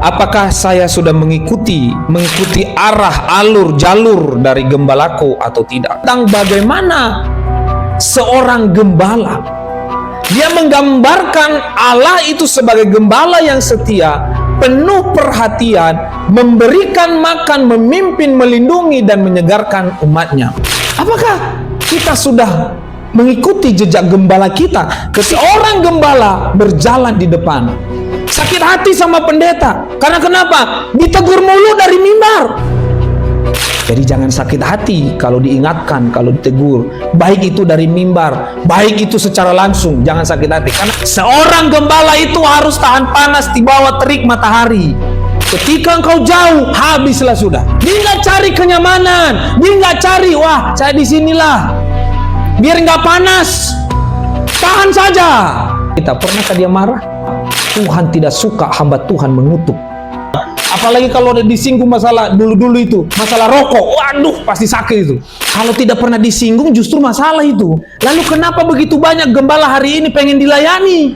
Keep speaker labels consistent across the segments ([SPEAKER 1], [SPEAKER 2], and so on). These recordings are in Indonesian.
[SPEAKER 1] Apakah saya sudah mengikuti arah, alur, jalur dari gembalaku atau tidak? Tentang bagaimana seorang gembala, dia menggambarkan Allah itu sebagai gembala yang setia, penuh perhatian, memberikan makan, memimpin, melindungi, dan menyegarkan umatnya. Apakah kita sudah mengikuti jejak gembala kita? Seorang gembala berjalan di depan, sakit hati sama pendeta. Karena kenapa? Ditegur mulu dari mimbar. Jadi jangan sakit hati kalau diingatkan, kalau ditegur. Baik itu dari mimbar, baik itu secara langsung. Jangan sakit hati. Karena seorang gembala itu harus tahan panas di bawah terik matahari. Ketika engkau jauh, habislah sudah. Dia nggak cari kenyamanan. Dia nggak cari, wah saya di sinilah, biar nggak panas. Tahan saja. Kita pernahkah dia marah? Tuhan tidak suka hamba Tuhan mengutuk. Apalagi kalau ada disinggung masalah dulu-dulu itu, masalah rokok, waduh pasti sakit itu. Kalau tidak pernah disinggung justru masalah itu. Lalu kenapa begitu banyak gembala hari ini pengen dilayani?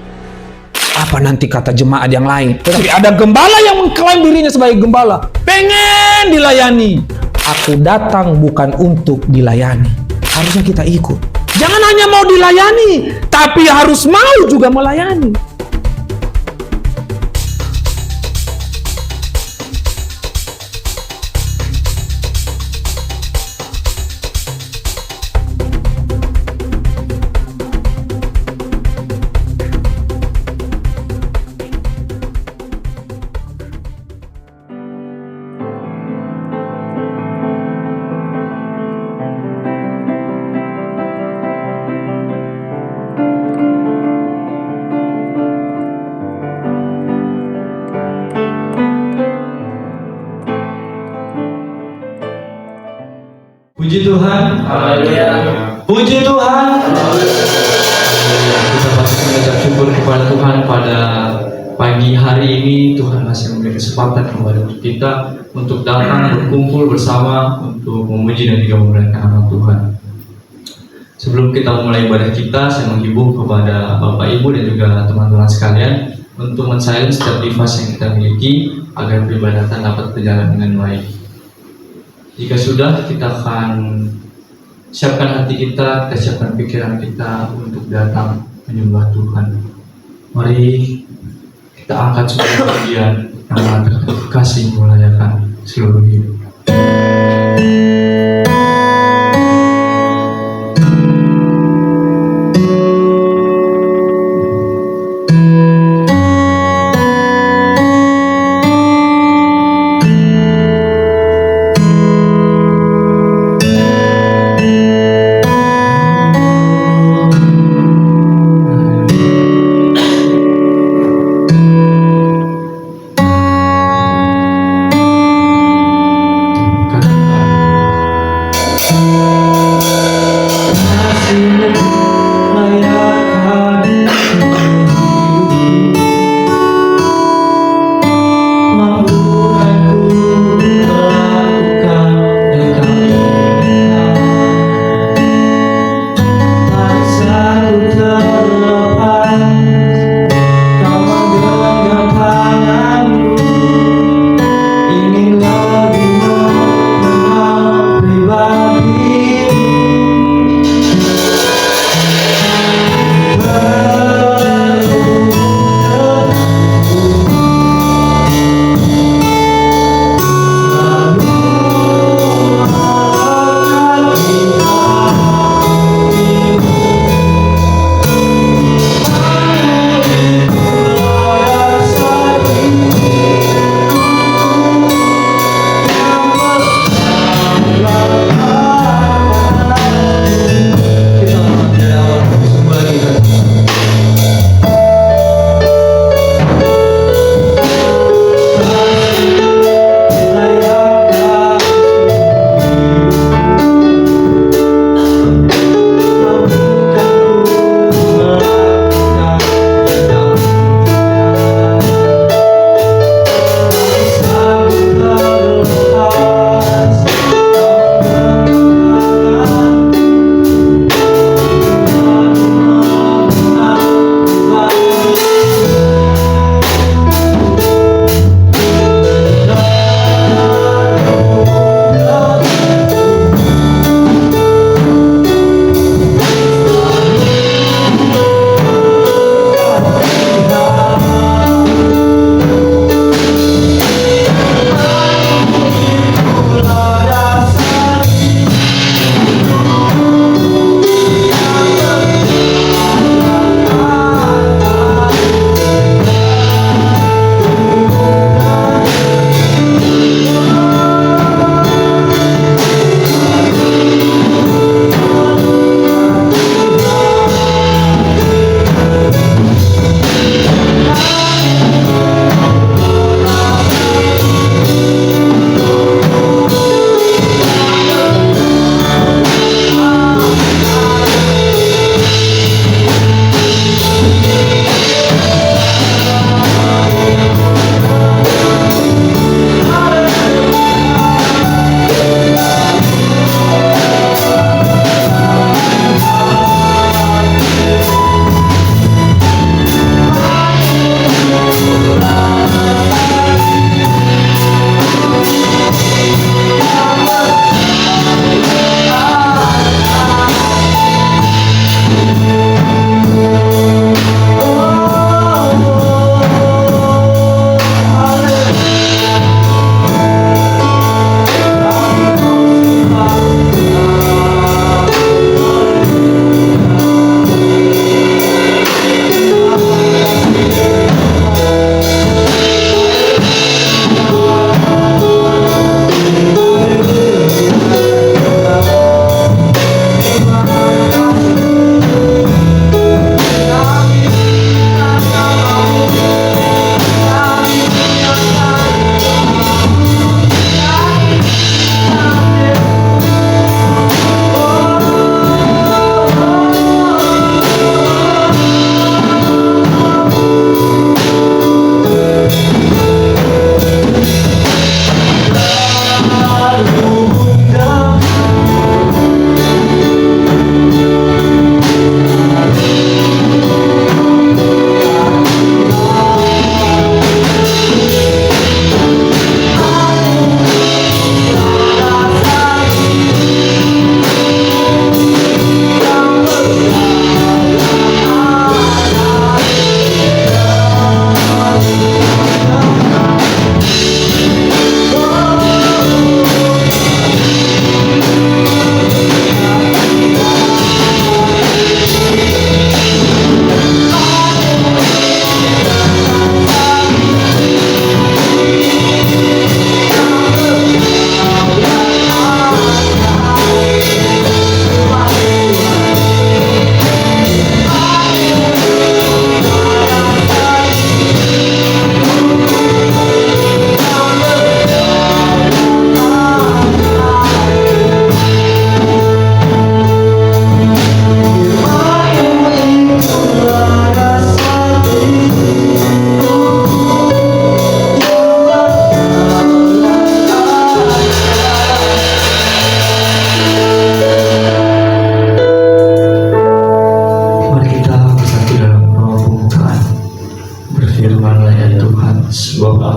[SPEAKER 1] Apa nanti kata jemaat yang lain? Tetapi ada gembala yang mengklaim dirinya sebagai gembala, pengen dilayani. Aku datang bukan untuk dilayani. Harusnya kita ikut. Jangan hanya mau dilayani, tapi harus mau juga melayani.
[SPEAKER 2] Puji Tuhan, haleluya. Puji Tuhan, haleluya. Kita patut mengucap syukur kepada Tuhan pada pagi hari ini. Tuhan masih memberi kesempatan kepada kita untuk datang berkumpul bersama untuk memuji dan juga memuliakan nama Tuhan. Sebelum kita memulai ibadah kita, saya menghibur kepada Bapak Ibu dan juga teman-teman sekalian untuk men-silence setiap device yang kita miliki agar peribadatan dapat berjalan dengan baik. Jika sudah, kita akan siapkan hati kita siapkan pikiran kita untuk datang menyembah Tuhan. Mari kita angkat sebuah pujian yang terkasih memuliakan seluruh hidup.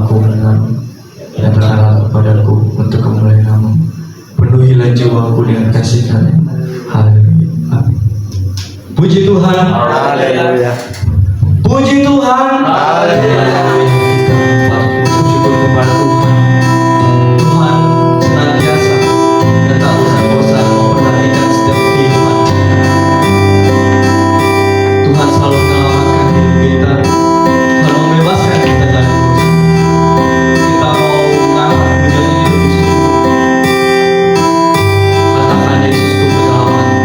[SPEAKER 2] aku dengan nyatakanlah kepadaku untuk kemuliaan-Mu. Penuhilah jiwaku dengan kasih karunia. Haleluya. Amin. Puji Tuhan.
[SPEAKER 3] Haleluya.
[SPEAKER 2] Puji Tuhan.
[SPEAKER 3] Haleluya.
[SPEAKER 2] Kita patut bersyukur kepada Tuhan. Tuhan senantiasa dan tak bosan-bosan memperhatikan setiap kehidupan kita. Tuhan selalu menyelamatkan hidup kita, selalu membebaskan kita dari dosa. Kita mau mengangkat menjadi Yesus. Katakan Yesusku penyelamatku.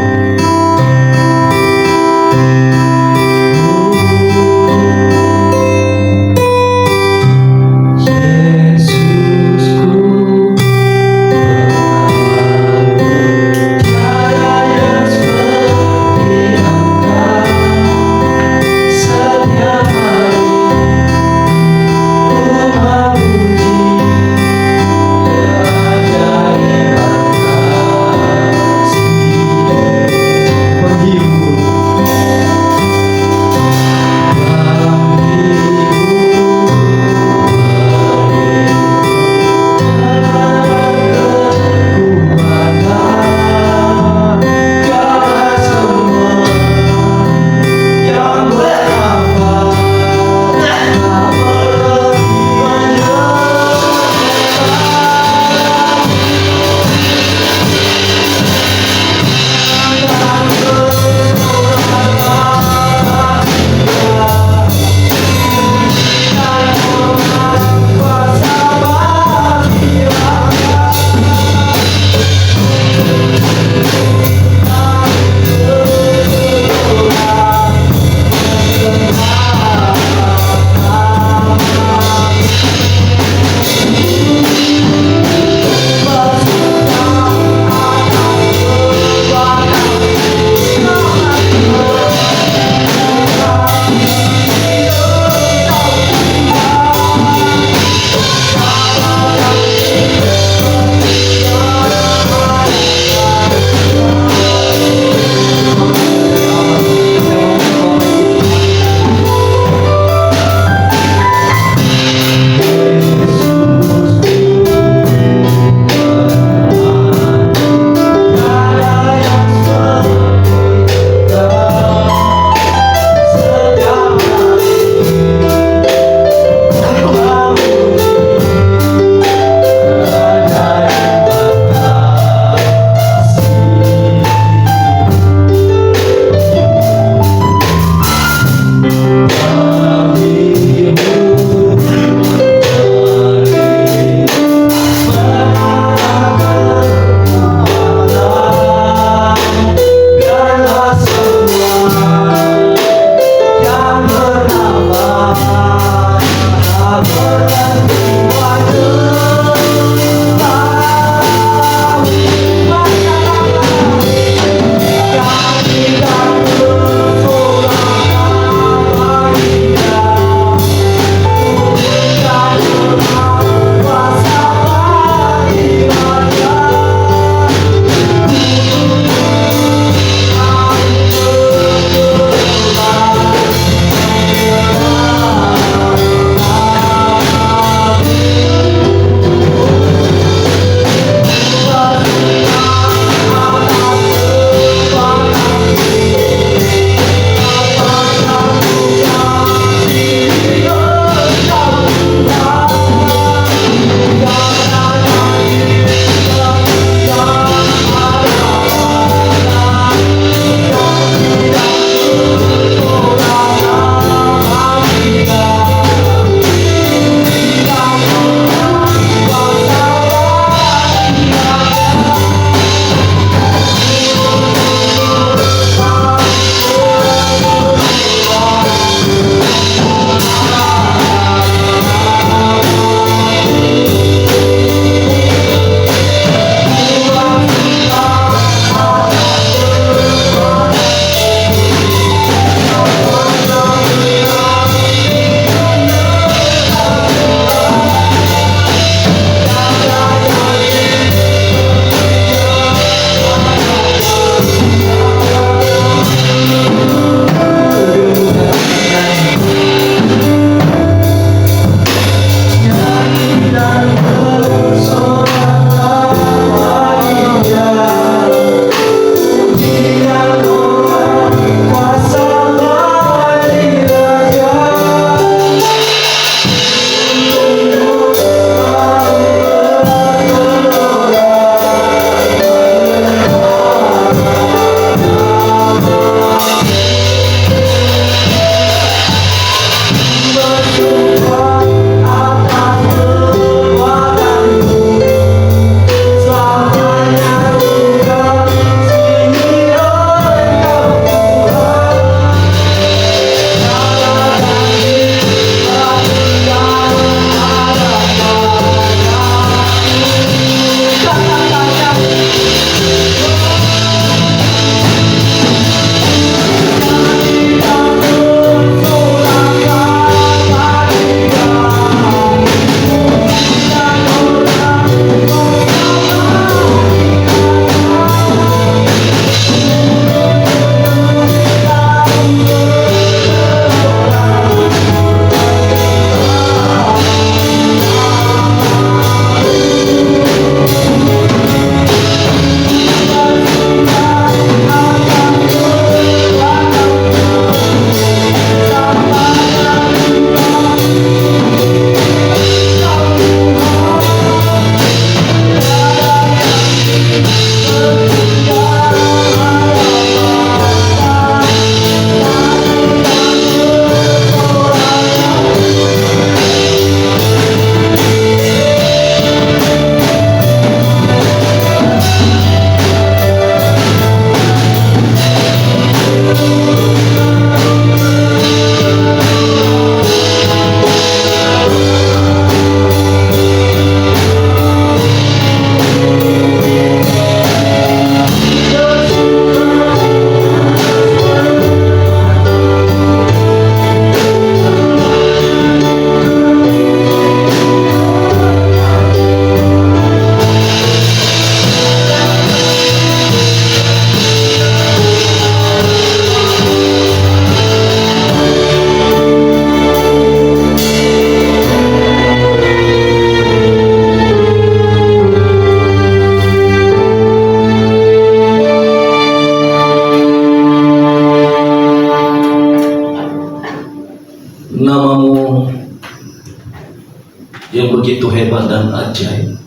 [SPEAKER 4] yang begitu hebat dan ajaib.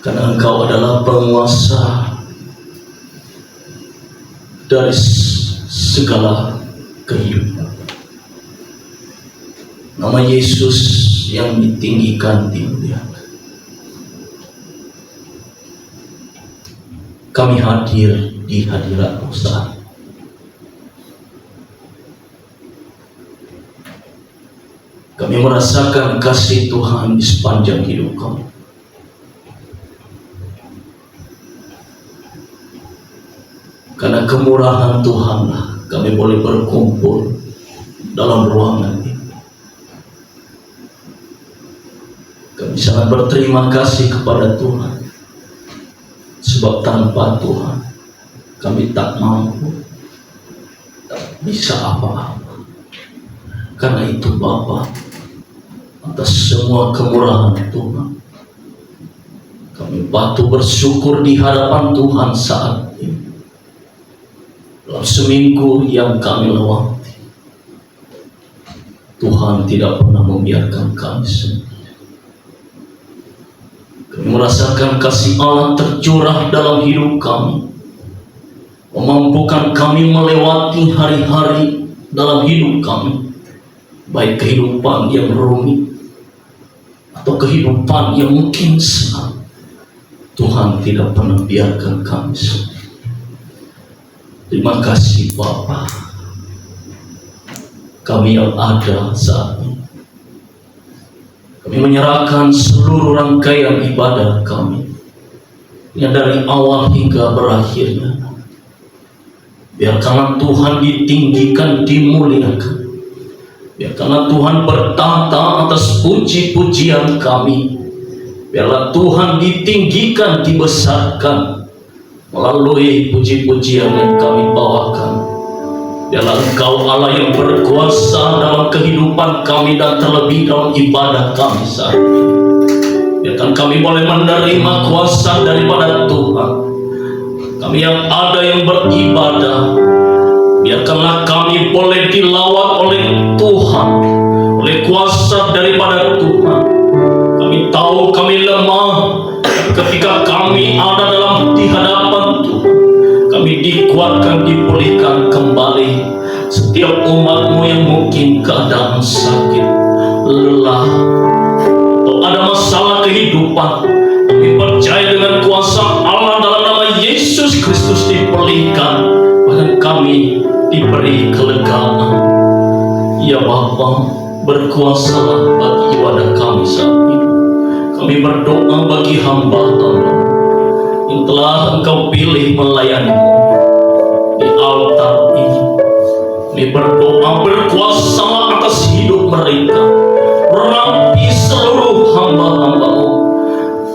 [SPEAKER 4] Karena Engkau adalah penguasa dari segala kehidupan. Nama Yesus yang ditinggikan, dimuliakan. Kami hadir di hadirat-Mu saat ini. Kami merasakan kasih Tuhan di sepanjang hidup kami. Karena kemurahan Tuhanlah kami boleh berkumpul dalam ruangan ini. Kami sangat berterima kasih kepada Tuhan, sebab tanpa Tuhan kami tak mampu, tak bisa apa-apa. Karena itu Bapa, atas semua kemurahan Tuhan, kami patut bersyukur di hadapan Tuhan saat ini. Dalam seminggu yang kami lewati, Tuhan tidak pernah membiarkan kami sendiri. Kami merasakan kasih Allah tercurah dalam hidup kami, memampukan kami melewati hari-hari dalam hidup kami, baik kehidupan yang rumit atau kehidupan yang mungkin senang. Tuhan tidak pernah biarkan kami sendiri. Terima kasih Bapa. Kami yang ada saat ini, kami menyerahkan seluruh rangkaian ibadah kami yang dari awal hingga berakhirnya. Biarkanlah Tuhan ditinggikan, dimuliakan. Biarkanlah Tuhan bertata atas puji-pujian kami. Biarlah Tuhan ditinggikan, dibesarkan melalui puji-pujian yang kami bawakan. Biarlah Engkau Allah yang berkuasa dalam kehidupan kami dan terlebih dalam ibadah kami saat ini. Biarkan kami boleh menerima kuasa daripada Tuhan. Kami yang ada yang beribadah, biarkanlah kami boleh dilawat oleh Tuhan, oleh kuasa daripada Tuhan. Kami tahu kami lemah, ketika kami ada dalam di hadapan Tuhan, kami dikuatkan, dipulihkan kembali. Setiap umat-Mu yang mungkin keadaan sakit, lelah, atau ada masalah kehidupan, kami percaya dengan kuasa Allah dalam nama Yesus Kristus dipulihkan, bahkan kami diberi kelegaan. Ya Bapa, berkuasalah bagi ibadah kami saat ini. Kami berdoa bagi hamba-Mu yang telah Engkau pilih melayani-Mu di altar ini. Kami berdoa, berkuasalah atas hidup mereka. Rapi seluruh hamba-hamba-Mu.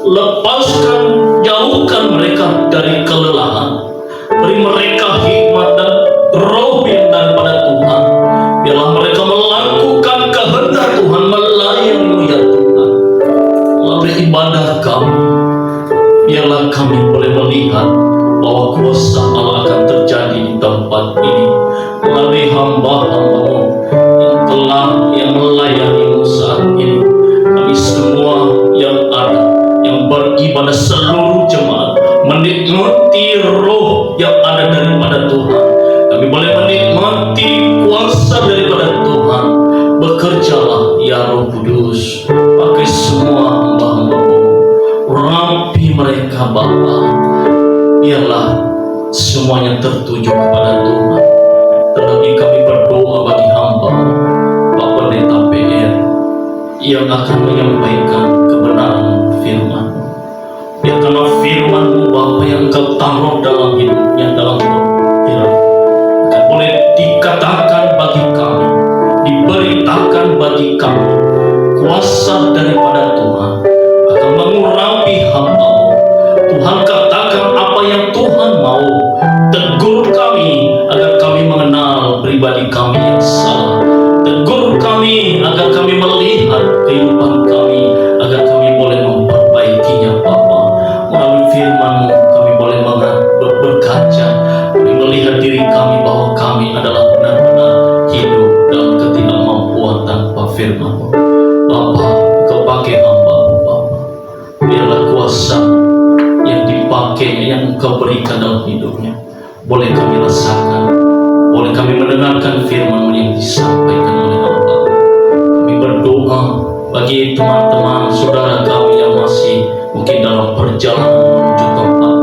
[SPEAKER 4] Lepaskan, jauhkan mereka dari kelelahan. Beri mereka hikmat dan roh yang daripada Tuhan. Biarlah mereka melakukan kehendak Tuhan, melayani-Mu ya Tuhan. Melalui ibadah kami, biarlah kami boleh melihat bahwa kuasa Allah akan terjadi di tempat ini melalui hamba-hamba-Mu yang melayani-Mu saat ini. Kami semua yang ada, yang beribadah, seluruh jemaat menikmati roh yang ada daripada Tuhan. Kami boleh menikmati kuasa daripada Tuhan. Bekerjalah ya Roh Kudus, pakai semua hamba-hamba-Mu, rapi mereka Bapa. Biarlah semuanya tertuju kepada Tuhan. Terlebih kami berdoa bagi hamba-Mu Pak Pendeta PR yang akan menyampaikan kebenaran firman-Mu. Biarkanlah firman-Mu Bapa yang Engkau taruh dalam hidupnya, dalam pikiran, akan boleh dikatakan bagi kami, diberitakan bagi kami. Kuasa daripada Tuhan akan mengurapi hamba-Mu. Tuhan katakan apa yang Tuhan mau. Tegur kami agar kami mengenal pribadi kami yang salah. Tegur kami agar kami melihat kehidupan kami, agar kami boleh memperbaikinya Bapa. Melalui firman-Mu kami boleh berkaca, kami melihat diri kami bahwa kami adalah benar-benar hidup dalam firman-Mu. Bapa, Engkau pakai hamba-Mu, Bapa. Biarlah kuasa yang dipakai, yang Engkau berikan dalam hidupnya, boleh kami rasakan, boleh kami mendengarkan firman-Mu yang disampaikan oleh hamba. Kami berdoa bagi teman-teman saudara kami yang masih mungkin dalam perjalanan menuju tempat.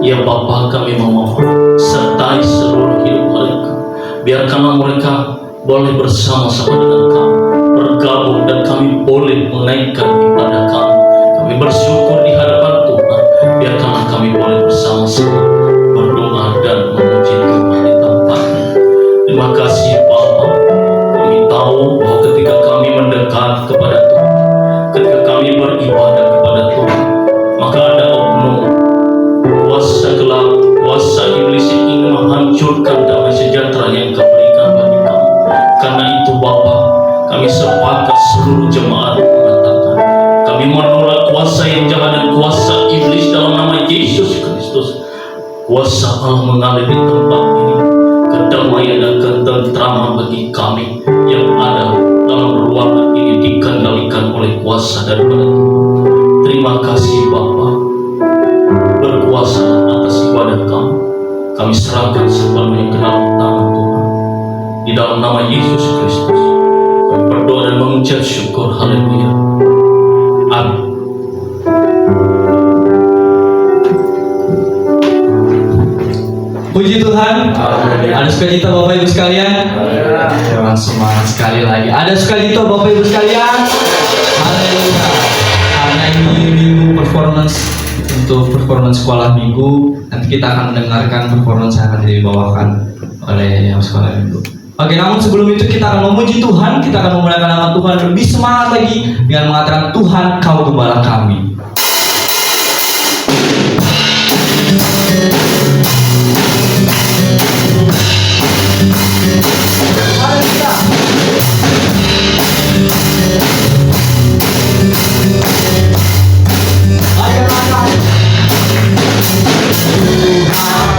[SPEAKER 4] Ya Bapa, kami memohon sertai seluruh hidup mereka. Biarkanlah mereka boleh bersama-sama dengan kami, bergabung, dan kami boleh menaikkan ibadah kami. Kami bersyukur di hadapan Tuhan. Biarkanlah kami boleh bersama-sama berdoa dan memuji Tuhan di tempat ini. Terima kasih Bapa. Kami tahu bahwa ketika kami mendekat kepada Tuhan, ketika kami beribadah kepada Tuhan, maka ada oknum kuasa gelap, kuasa iblis yang ingin menghancurkan damai sejahtera yang Kau berikan bagi kami. Karena itu Bapa, kami sepakat seluruh jemaat mengatakan, kami menolak kuasa yang jahat dan kuasa iblis dalam nama Yesus Kristus. Kuasa Allah mengalir di tempat ini, kedamaian dan ketentraman bagi kami yang ada dalam ruangan ini dikendalikan oleh kuasa daripada Tuhan. Terima kasih Bapa. Berkuasa atas ibadah kami, kami serahkan sepenuhnya ke dalam tangan Tuhan. Di dalam nama Yesus Kristus, kami berdoa dan mengucap syukur. Haleluya. Amin.
[SPEAKER 2] Puji Tuhan. Ada sukacita Bapak Ibu sekalian. Memang semangat sekali lagi. Ada sukacita Bapak Ibu sekalian. Haleluya. Karena ini minggu performance, untuk performance sekolah minggu, nanti kita akan mendengarkan performance yang akan dibawakan oleh yang sekolah minggu. Oke, namun sebelum itu kita akan memuji Tuhan, kita akan memuliakan nama Tuhan, lebih semangat lagi dengan mengatakan Tuhan Kau Gembala kami.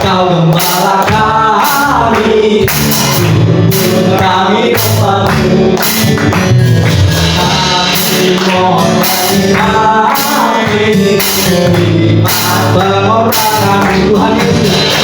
[SPEAKER 2] Kau gembala kami, kami kepadamu, kami mohon kami, pengorbanan Tuhan Yesus.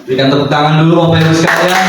[SPEAKER 2] Berikan tepuk tangan dulu Bapak Ibu sekalian.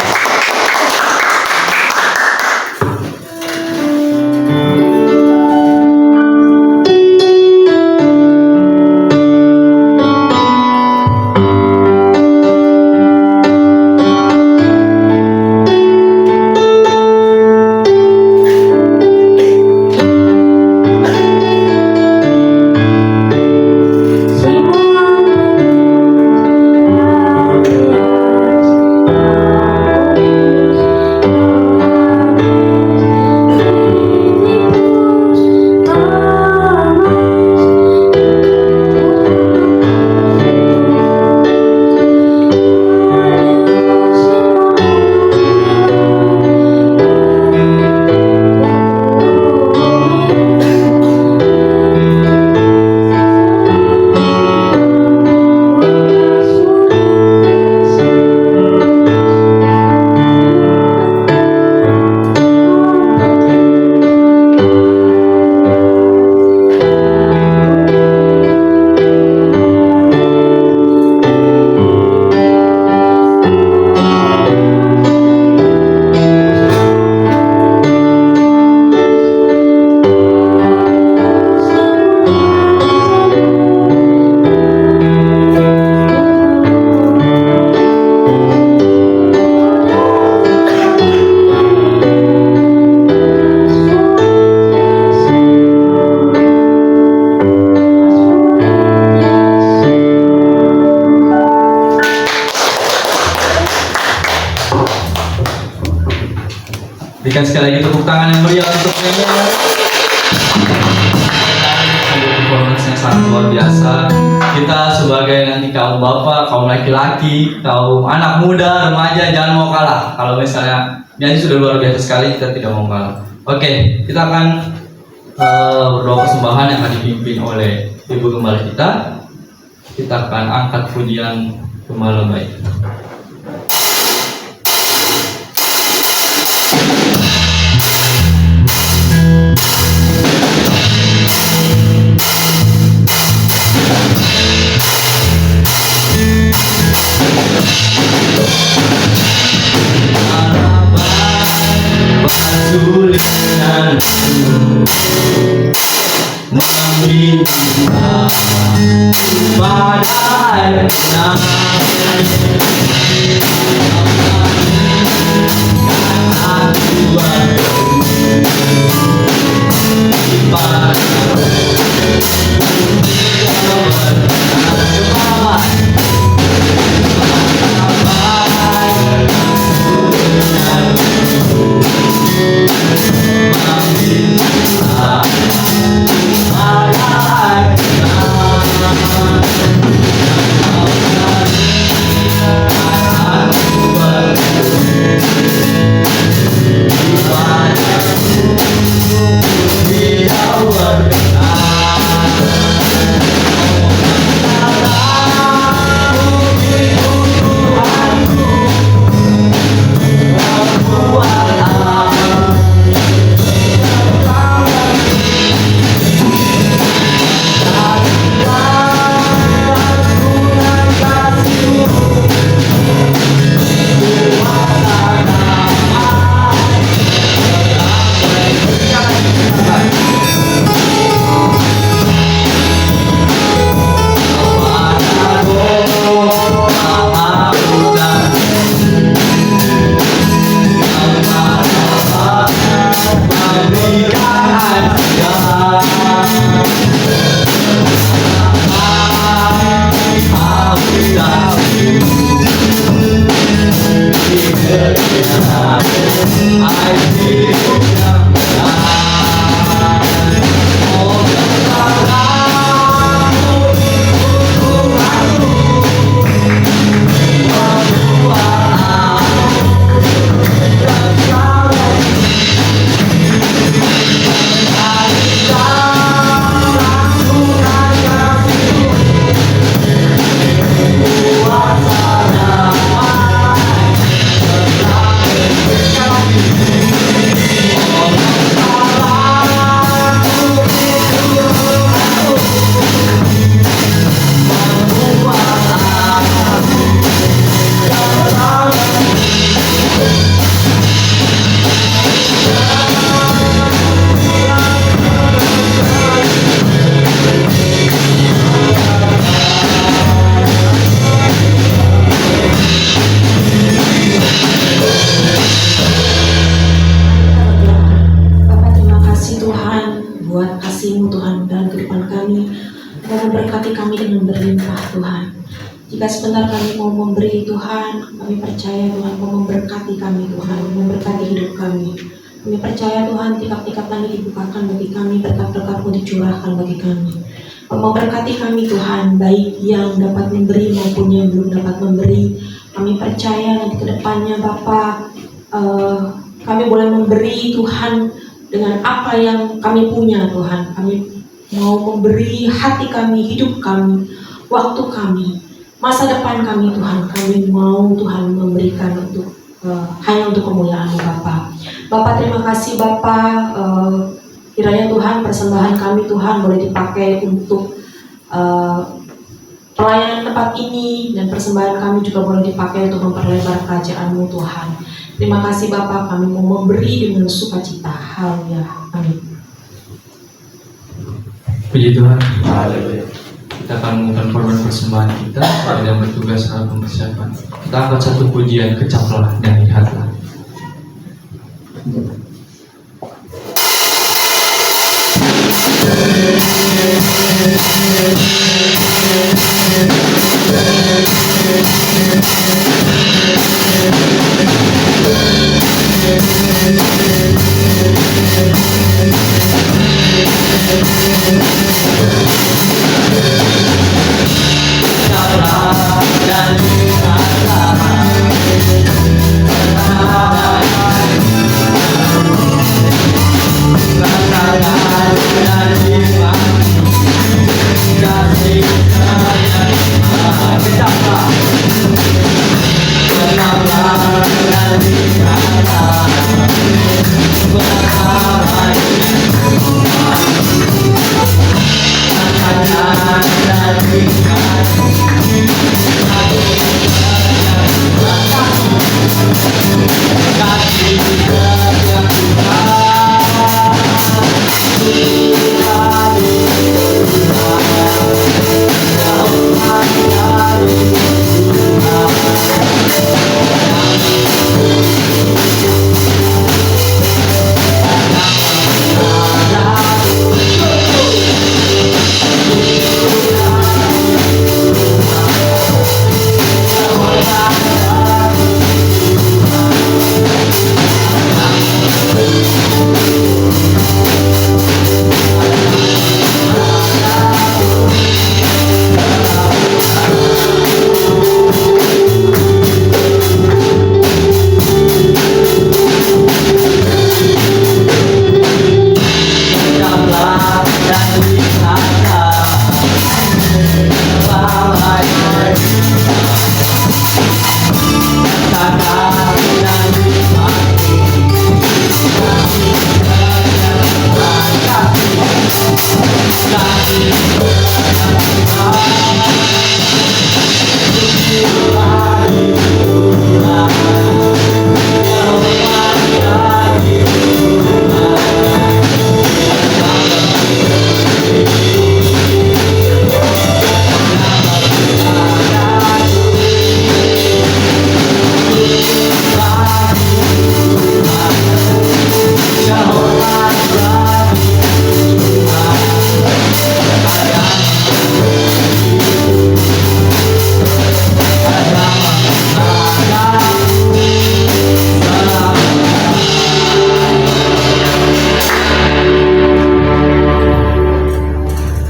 [SPEAKER 2] Berikan sekali lagi tepuk tangan yang meriah untuk Nenek. Performance yang sangat luar biasa. Kita sebagai nanti kaum bapak, kaum laki-laki, kaum anak muda, remaja, jangan mau kalah. Kalau misalnya nyanyi sudah luar biasa sekali, kita tidak mau kalah. Oke, kita akan berdoa persembahan yang akan dipimpin oleh Ibu Gembala kita. Kita akan angkat pujian Gembala baik. Meminta pada
[SPEAKER 5] berkati kami dengan berlimpah Tuhan. Jika sebentar kami mau memberi Tuhan, kami percaya Tuhan mau memberkati kami Tuhan, memberkati hidup kami. Kami percaya Tuhan tiap-tiap langit dibukakan bagi kami, berkat-berkat-Mu dicurahkan bagi kami. Memberkati kami Tuhan, baik yang dapat memberi maupun yang belum dapat memberi. Kami percaya nanti ke depannya Bapa, kami boleh memberi Tuhan dengan apa yang kami punya Tuhan. Kami mau memberi hati kami, hidup kami, waktu kami, masa depan kami Tuhan. Kami mau Tuhan memberikan untuk hanya untuk kemuliaan-Mu Bapa. Bapa terima kasih Bapa, kiranya Tuhan persembahan kami Tuhan boleh dipakai untuk pelayanan tempat ini, dan persembahan kami juga boleh dipakai untuk memperlebar kerajaan-Mu Tuhan. Terima kasih Bapa, kami mau memberi dengan sukacita. Haleluya. Amin.
[SPEAKER 2] Puji Tuhan. Kita akan mengumumkan korban persembahan kita yang bertugas dalam mempersiapkan. Kita angkat satu pujian, kecaplah dan lihatlah.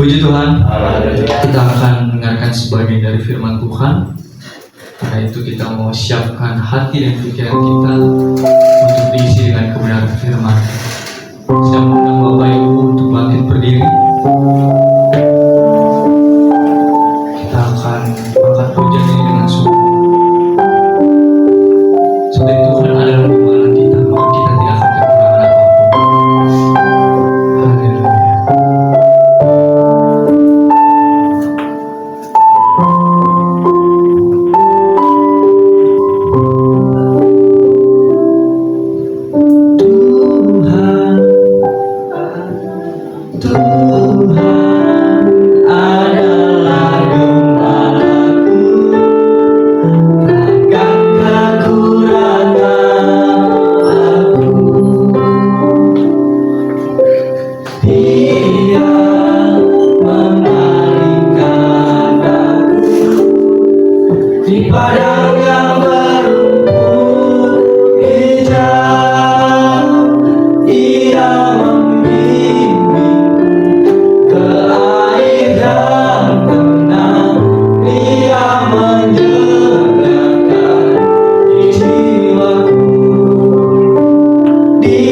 [SPEAKER 2] Puji Tuhan, kita akan mendengarkan sebagian dari firman Tuhan. Karena itu kita mau siapkan hati dan pikiran kita untuk diisi dengan kebenaran firman. Saya mengundang Bapak Ibu untuk bangkit berdiri. Kita akan angkat pujian ini dengan sungguh. Sebab Tuhan adalah gembala kita, maka kita tidak akan kekurangan apapun. Haleluya. Tuhan
[SPEAKER 3] padang yang berumput hijau, Dia membimbingku ke air yang tenang, Dia menyegarkan jiwaku.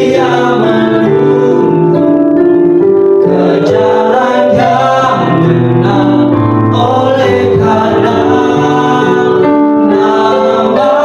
[SPEAKER 3] Dia menuntunku ke jalan yang benar, oleh karena namanya. Sekalipun aku berjalan dalam lembah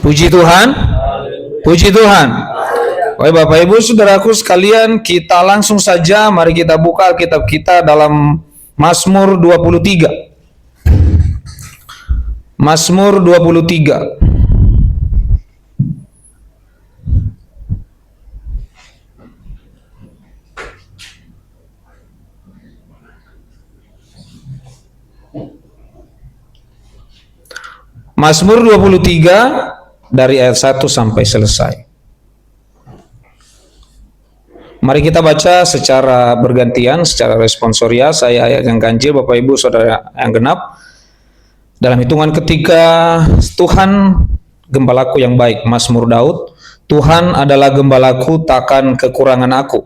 [SPEAKER 1] Puji Tuhan. Puji Tuhan. Baik Bapak Ibu Saudaraku sekalian, kita langsung saja mari kita buka Alkitab kita dalam Mazmur 23. Mazmur 23. Mazmur 23 dari ayat 1 sampai selesai. Mari kita baca secara bergantian, secara responsoria. Saya ayat yang ganjil, Bapak Ibu Saudara yang genap. Dalam hitungan ketiga, Tuhan gembalaku yang baik. Mazmur Daud, Tuhan adalah gembalaku, takkan kekurangan aku.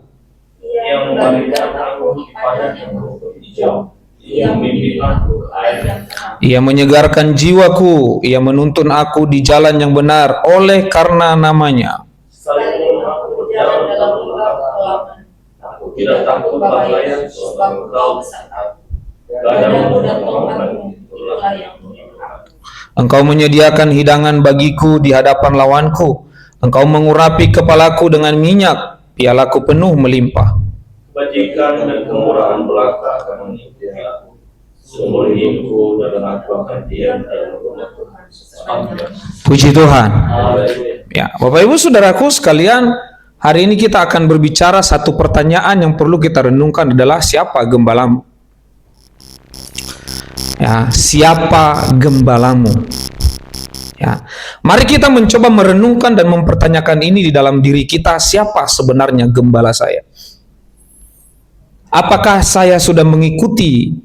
[SPEAKER 4] Ia membaringkan aku di padang yang rumput hijau. Ia membimbing aku ke air yang tenang.
[SPEAKER 1] Ia menyegarkan jiwaku, Ia menuntun aku di jalan yang benar oleh karena namanya.
[SPEAKER 4] Sekalipun aku berjalan dalam lembah kegelapan, aku tidak takut bahaya, sebab Engkau bersamaku. Gadamu dan tongkatmu, itulah yang melindungi aku.
[SPEAKER 1] Engkau menyediakan hidangan bagiku di hadapan lawanku. Engkau mengurapi kepalaku dengan minyak, pialaku penuh melimpah.
[SPEAKER 4] Kebajikan dan kemurahan belaka akan mengikuti aku seumur hidupku, dan aku akan diam dalam rumah Tuhan sepanjang.
[SPEAKER 1] Puji Tuhan.
[SPEAKER 4] Haleluya.
[SPEAKER 1] Ya, Bapak Ibu Saudaraku sekalian, hari ini kita akan berbicara satu pertanyaan yang perlu kita renungkan adalah siapa gembalamu? Ya, siapa gembalamu? Ya, mari kita mencoba merenungkan dan mempertanyakan ini di dalam diri kita, siapa sebenarnya gembala saya? Apakah saya sudah mengikuti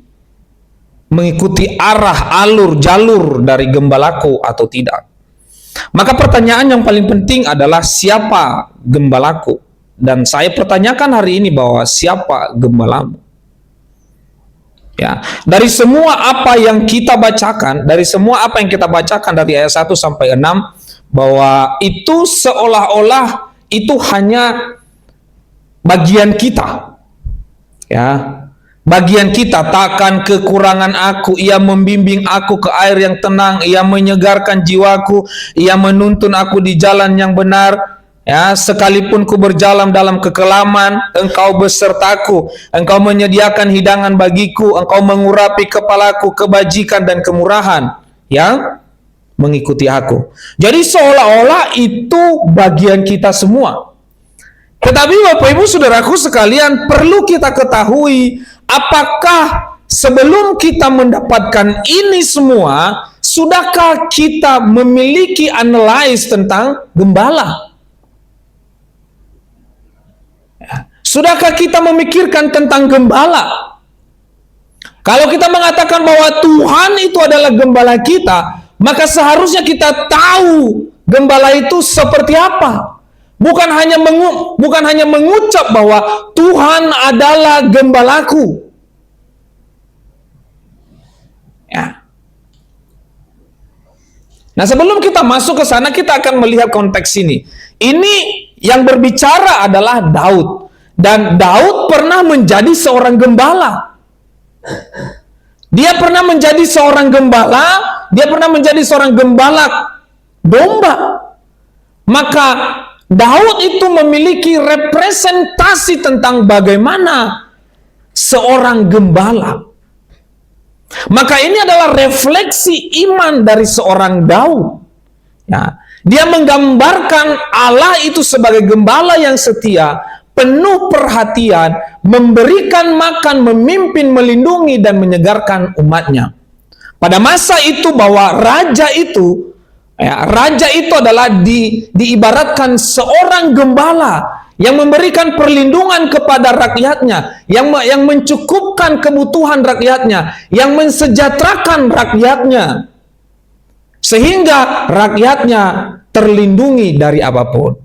[SPEAKER 1] arah, alur, jalur dari gembalaku atau tidak? Maka pertanyaan yang paling penting adalah siapa gembalaku? Dan saya pertanyakan hari ini bahwa siapa gembalamu? Ya, dari semua apa yang kita bacakan, dari ayat 1 sampai 6, bahwa itu seolah-olah itu hanya bagian kita. Ya, bagian kita. Takkan kekurangan aku, ia membimbing aku ke air yang tenang, ia menyegarkan jiwaku, ia menuntun aku di jalan yang benar. Ya, sekalipun ku berjalan dalam kekelaman, engkau besertaku, engkau menyediakan hidangan bagiku, engkau mengurapi kepalaku kebajikan dan kemurahan yang mengikuti aku. Jadi seolah-olah itu bagian kita semua. Tetapi Bapak Ibu Saudaraku sekalian, perlu kita ketahui, apakah sebelum kita mendapatkan ini semua, sudahkah kita memiliki analyze tentang gembala? Sudahkah kita memikirkan tentang gembala? Kalau kita mengatakan bahwa Tuhan itu adalah gembala kita, maka seharusnya kita tahu gembala itu seperti apa. Bukan hanya mengucap bahwa Tuhan adalah gembalaku. Ya. Nah, sebelum kita masuk ke sana, kita akan melihat konteks ini. Ini yang berbicara adalah Daud. Dan Daud pernah menjadi seorang gembala. Dia pernah menjadi seorang gembala domba. Maka Daud itu memiliki representasi tentang bagaimana seorang gembala. Maka ini adalah refleksi iman dari seorang Daud. Ya, dia menggambarkan Allah itu sebagai gembala yang setia, penuh perhatian, memberikan makan, memimpin, melindungi, dan menyegarkan umatnya. Pada masa itu bahwa raja itu adalah diibaratkan seorang gembala yang memberikan perlindungan kepada rakyatnya, yang mencukupkan kebutuhan rakyatnya, yang mensejahterakan rakyatnya, sehingga rakyatnya terlindungi dari apapun.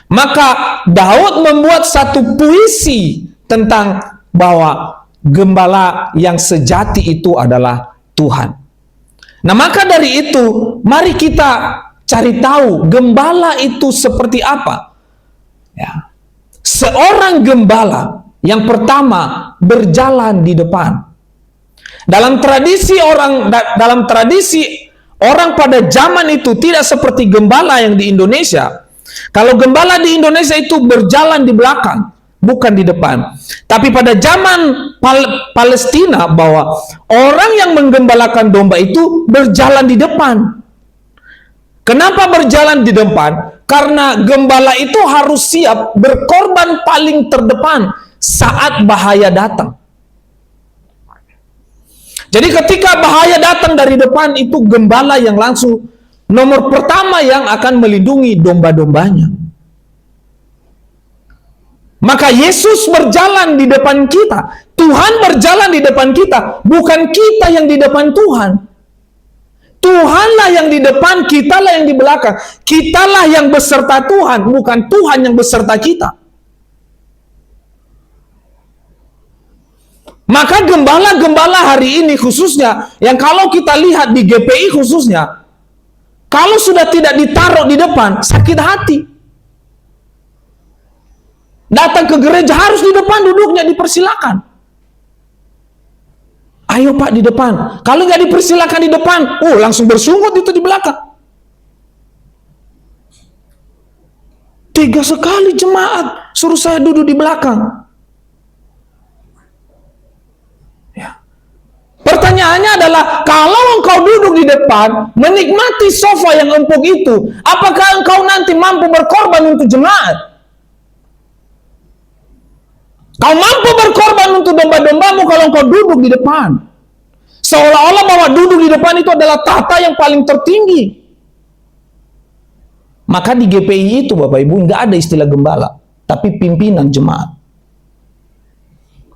[SPEAKER 1] Maka Daud membuat satu puisi tentang bahwa gembala yang sejati itu adalah Tuhan. Nah, maka dari itu, mari kita cari tahu gembala itu seperti apa. Ya. Seorang gembala yang pertama berjalan di depan. Dalam tradisi orang pada zaman itu tidak seperti gembala yang di Indonesia. Kalau gembala di Indonesia itu berjalan di belakang, bukan di depan. Tapi pada zaman Palestina, bahwa orang yang menggembalakan domba itu berjalan di depan. Kenapa berjalan di depan? Karena gembala itu harus siap berkorban paling terdepan saat bahaya datang. Jadi ketika bahaya datang dari depan, itu gembala yang langsung nomor pertama yang akan melindungi domba-dombanya. Maka Yesus berjalan di depan kita. Tuhan berjalan di depan kita. Bukan kita yang di depan Tuhan. Tuhanlah yang di depan, kitalah yang di belakang. Kitalah yang beserta Tuhan, bukan Tuhan yang beserta kita. Maka gembala-gembala hari ini khususnya, yang kalau kita lihat di GPI khususnya, kalau sudah tidak ditaruh di depan, sakit hati. Datang ke gereja harus di depan duduknya, dipersilakan. Ayo Pak di depan. Kalau nggak dipersilakan di depan, langsung bersungut itu di belakang. Tega sekali jemaat suruh saya duduk di belakang. Pertanyaannya adalah, kalau engkau duduk di depan, menikmati sofa yang empuk itu, apakah engkau nanti mampu berkorban untuk jemaat? Kau mampu berkorban untuk domba-dombamu kalau engkau duduk di depan. Seolah-olah bahwa duduk di depan itu adalah tahta yang paling tertinggi. Maka di GPI itu Bapak Ibu nggak ada istilah gembala, tapi pimpinan jemaat.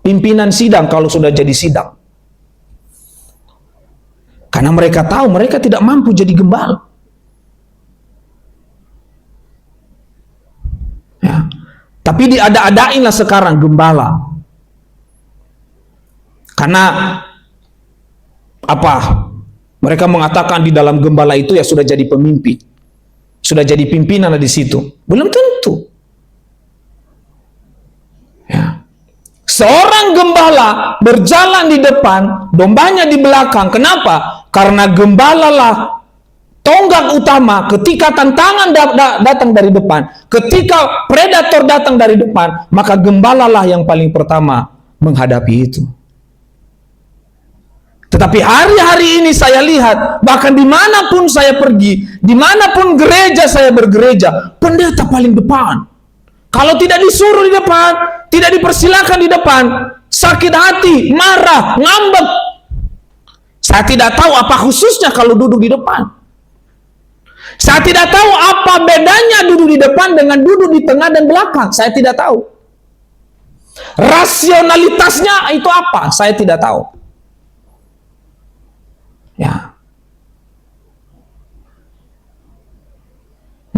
[SPEAKER 1] Pimpinan sidang kalau sudah jadi sidang. Karena mereka tahu mereka tidak mampu jadi gembala. Ya. Tapi diada-adainlah sekarang gembala. Karena Apa? Mereka mengatakan di dalam gembala itu ya sudah jadi pemimpin. Sudah jadi pimpinan di situ. Belum tentu. Ya. Seorang gembala berjalan di depan, dombanya di belakang. Kenapa? Karena gembala lah tonggak utama ketika tantangan datang dari depan. Ketika predator datang dari depan, maka gembala lah yang paling pertama menghadapi itu. Tetapi hari-hari ini saya lihat, bahkan dimanapun saya pergi, dimanapun gereja saya bergereja, pendeta paling depan. Kalau tidak disuruh di depan, tidak dipersilakan di depan, sakit hati, marah, ngambek. Saya tidak tahu apa khususnya kalau duduk di depan. Saya tidak tahu apa bedanya duduk di depan dengan duduk di tengah dan belakang. Saya tidak tahu. Rasionalitasnya itu apa? Saya tidak tahu. Ya.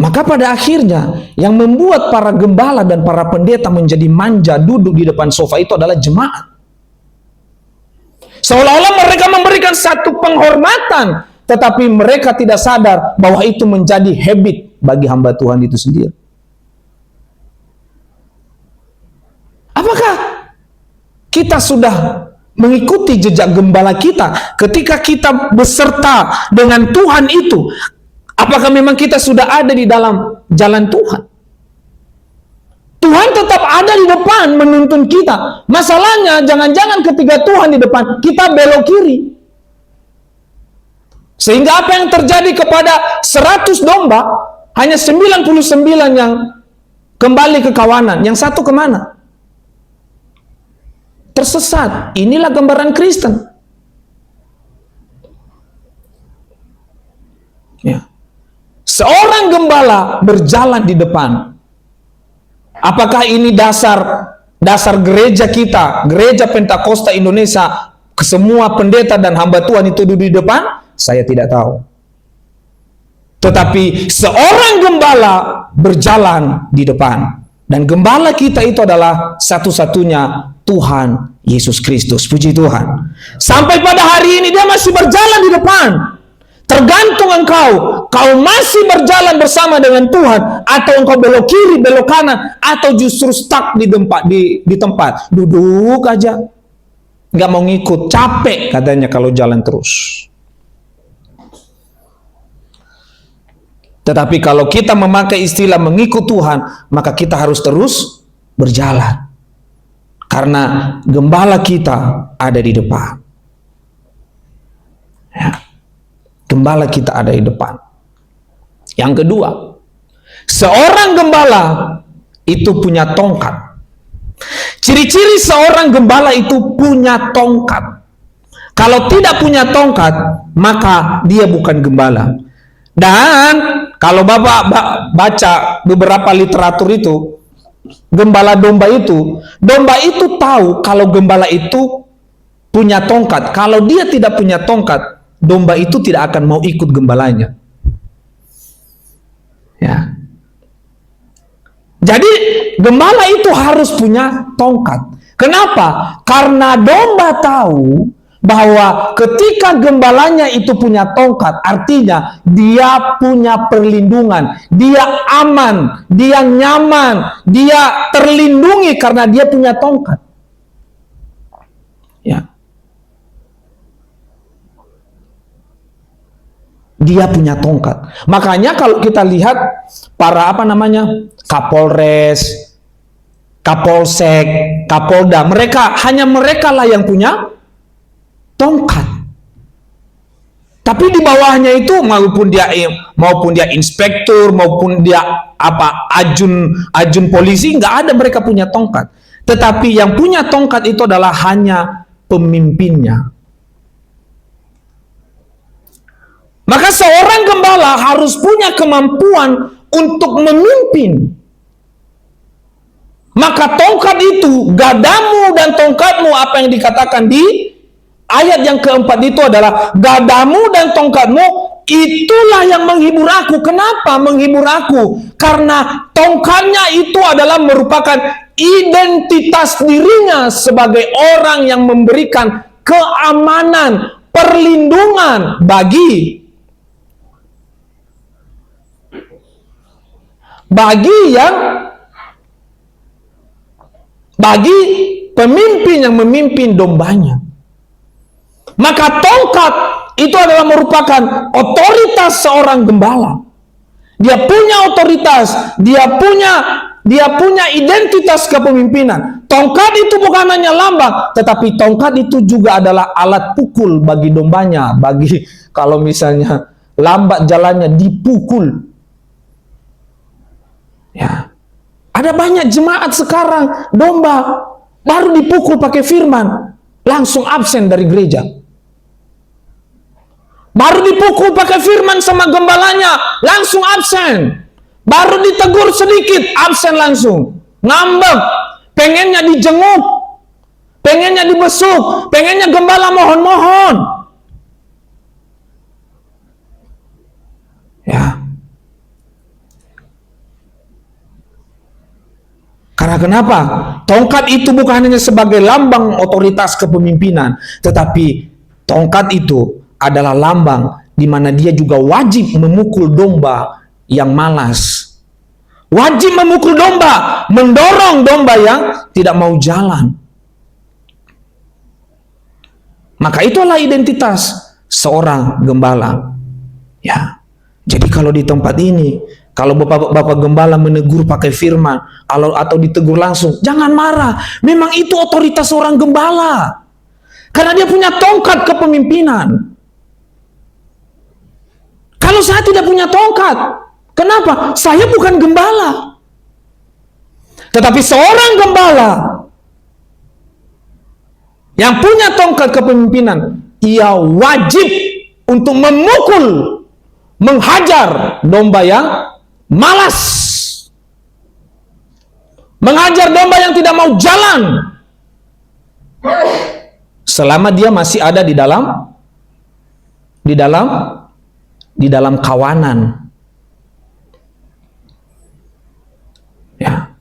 [SPEAKER 1] Maka pada akhirnya yang membuat para gembala dan para pendeta menjadi manja duduk di depan sofa itu adalah jemaat. Seolah-olah mereka memberikan satu penghormatan, tetapi mereka tidak sadar bahwa itu menjadi habit bagi hamba Tuhan itu sendiri. Apakah kita sudah mengikuti jejak gembala kita ketika kita beserta dengan Tuhan itu? Apakah memang kita sudah ada di dalam jalan Tuhan? Tuhan tetap ada di depan menuntun kita. Masalahnya jangan-jangan ketika Tuhan di depan kita belok kiri. Sehingga apa yang terjadi kepada 100 domba, hanya 99 yang kembali ke kawanan. Yang satu kemana? Tersesat. Inilah gambaran Kristen. Ya. Seorang gembala berjalan di depan. Apakah ini dasar gereja kita, gereja Pentakosta Indonesia, semua pendeta dan hamba Tuhan itu duduk di depan? Saya tidak tahu. Tetapi seorang gembala berjalan di depan. Dan gembala kita itu adalah satu-satunya Tuhan Yesus Kristus. Puji Tuhan. Sampai pada hari ini dia masih berjalan di depan. Tergantung kau masih berjalan bersama dengan Tuhan, atau engkau belok kiri, belok kanan, atau justru stuck di tempat. Duduk aja. Nggak mau ngikut, capek katanya kalau jalan terus. Tetapi kalau kita memakai istilah mengikut Tuhan, maka kita harus terus berjalan. Karena gembala kita ada di depan. Ya. Gembala kita ada di depan. Yang kedua, seorang gembala itu punya tongkat. Ciri-ciri seorang gembala itu punya tongkat. Kalau tidak punya tongkat, maka dia bukan gembala. Dan kalau Bapak baca beberapa literatur itu, gembala domba itu tahu kalau gembala itu punya tongkat. Kalau dia tidak punya tongkat, domba itu tidak akan mau ikut gembalanya. Ya. Jadi gembala itu harus punya tongkat. Kenapa? Karena domba tahu bahwa ketika gembalanya itu punya tongkat, artinya dia punya perlindungan, dia aman, dia nyaman, dia terlindungi karena dia punya tongkat. Ya. Dia punya tongkat. Makanya kalau kita lihat para Kapolres, Kapolsek, Kapolda, hanya mereka lah yang punya tongkat. Tapi di bawahnya itu maupun dia inspektur, maupun dia ajun polisi, nggak ada mereka punya tongkat. Tetapi yang punya tongkat itu adalah hanya pemimpinnya. Maka seorang gembala harus punya kemampuan untuk memimpin. Maka tongkat itu, gadamu dan tongkatmu, apa yang dikatakan di ayat yang keempat itu adalah gadamu dan tongkatmu, itulah yang menghibur aku. Kenapa menghibur aku? Karena tongkatnya itu adalah merupakan identitas dirinya sebagai orang yang memberikan keamanan, perlindungan bagi pemimpin yang memimpin dombanya. Maka tongkat itu adalah merupakan otoritas seorang gembala. Dia punya otoritas, dia punya identitas kepemimpinan. Tongkat itu bukan hanya lambang, tetapi tongkat itu juga adalah alat pukul bagi dombanya. Bagi kalau misalnya lambat jalannya, dipukul. Ya. Ada banyak jemaat sekarang domba baru dipukul pakai firman, langsung absen dari gereja. Baru dipukul pakai firman sama gembalanya, langsung absen. Baru ditegur sedikit, absen langsung. Ngambek, pengennya dijenguk, pengennya dibesuk, pengennya gembala mohon-mohon. Ya. Karena kenapa? Tongkat itu bukan hanya sebagai lambang otoritas kepemimpinan, tetapi tongkat itu adalah lambang di mana dia juga wajib memukul domba yang malas. Wajib memukul domba, mendorong domba yang tidak mau jalan. Maka itulah identitas seorang gembala. Ya. Jadi kalau di tempat ini, kalau bapak gembala menegur pakai firman atau ditegur langsung, jangan marah. Memang itu otoritas seorang gembala. Karena dia punya tongkat kepemimpinan. Kalau saya tidak punya tongkat, kenapa? Saya bukan gembala. Tetapi seorang gembala yang punya tongkat kepemimpinan, ia wajib untuk memukul, menghajar domba yang malas, menghajar domba yang tidak mau jalan, selama dia masih ada di dalam kawanan. Ya.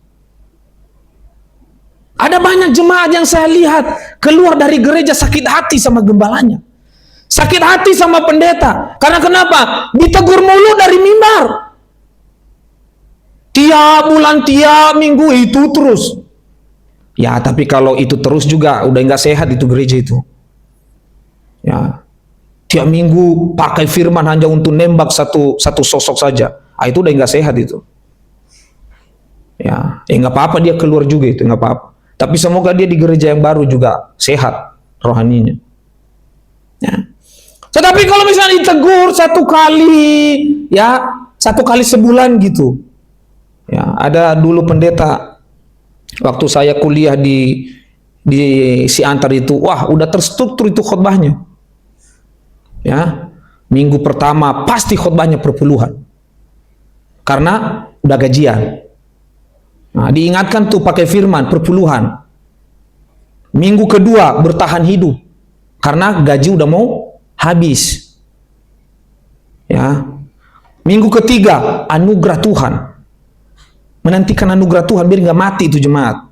[SPEAKER 1] Ada banyak jemaat yang saya lihat keluar dari gereja sakit hati sama gembalanya, sakit hati sama pendeta. Karena kenapa? Ditegur mulu dari mimbar. Tiap bulan, tiap minggu itu terus. Ya, tapi kalau itu terus juga udah nggak sehat itu gereja itu. Ya. Tiap minggu pakai firman hanya untuk nembak satu sosok saja. Itu udah nggak sehat itu. Ya, nggak apa-apa dia keluar juga itu, nggak apa-apa. Tapi semoga dia di gereja yang baru juga sehat rohaninya. Ya. Tetapi kalau misalnya ditegur satu kali sebulan gitu. Ya, ada dulu pendeta waktu saya kuliah di Siantar itu, wah udah terstruktur itu khotbahnya. Ya, minggu pertama pasti khotbahnya perpuluhan karena udah gajian. Nah, diingatkan tuh pakai firman perpuluhan. Minggu kedua bertahan hidup karena gaji udah mau habis. Ya, minggu ketiga anugerah Tuhan, menantikan anugerah Tuhan biar nggak mati itu jemaat.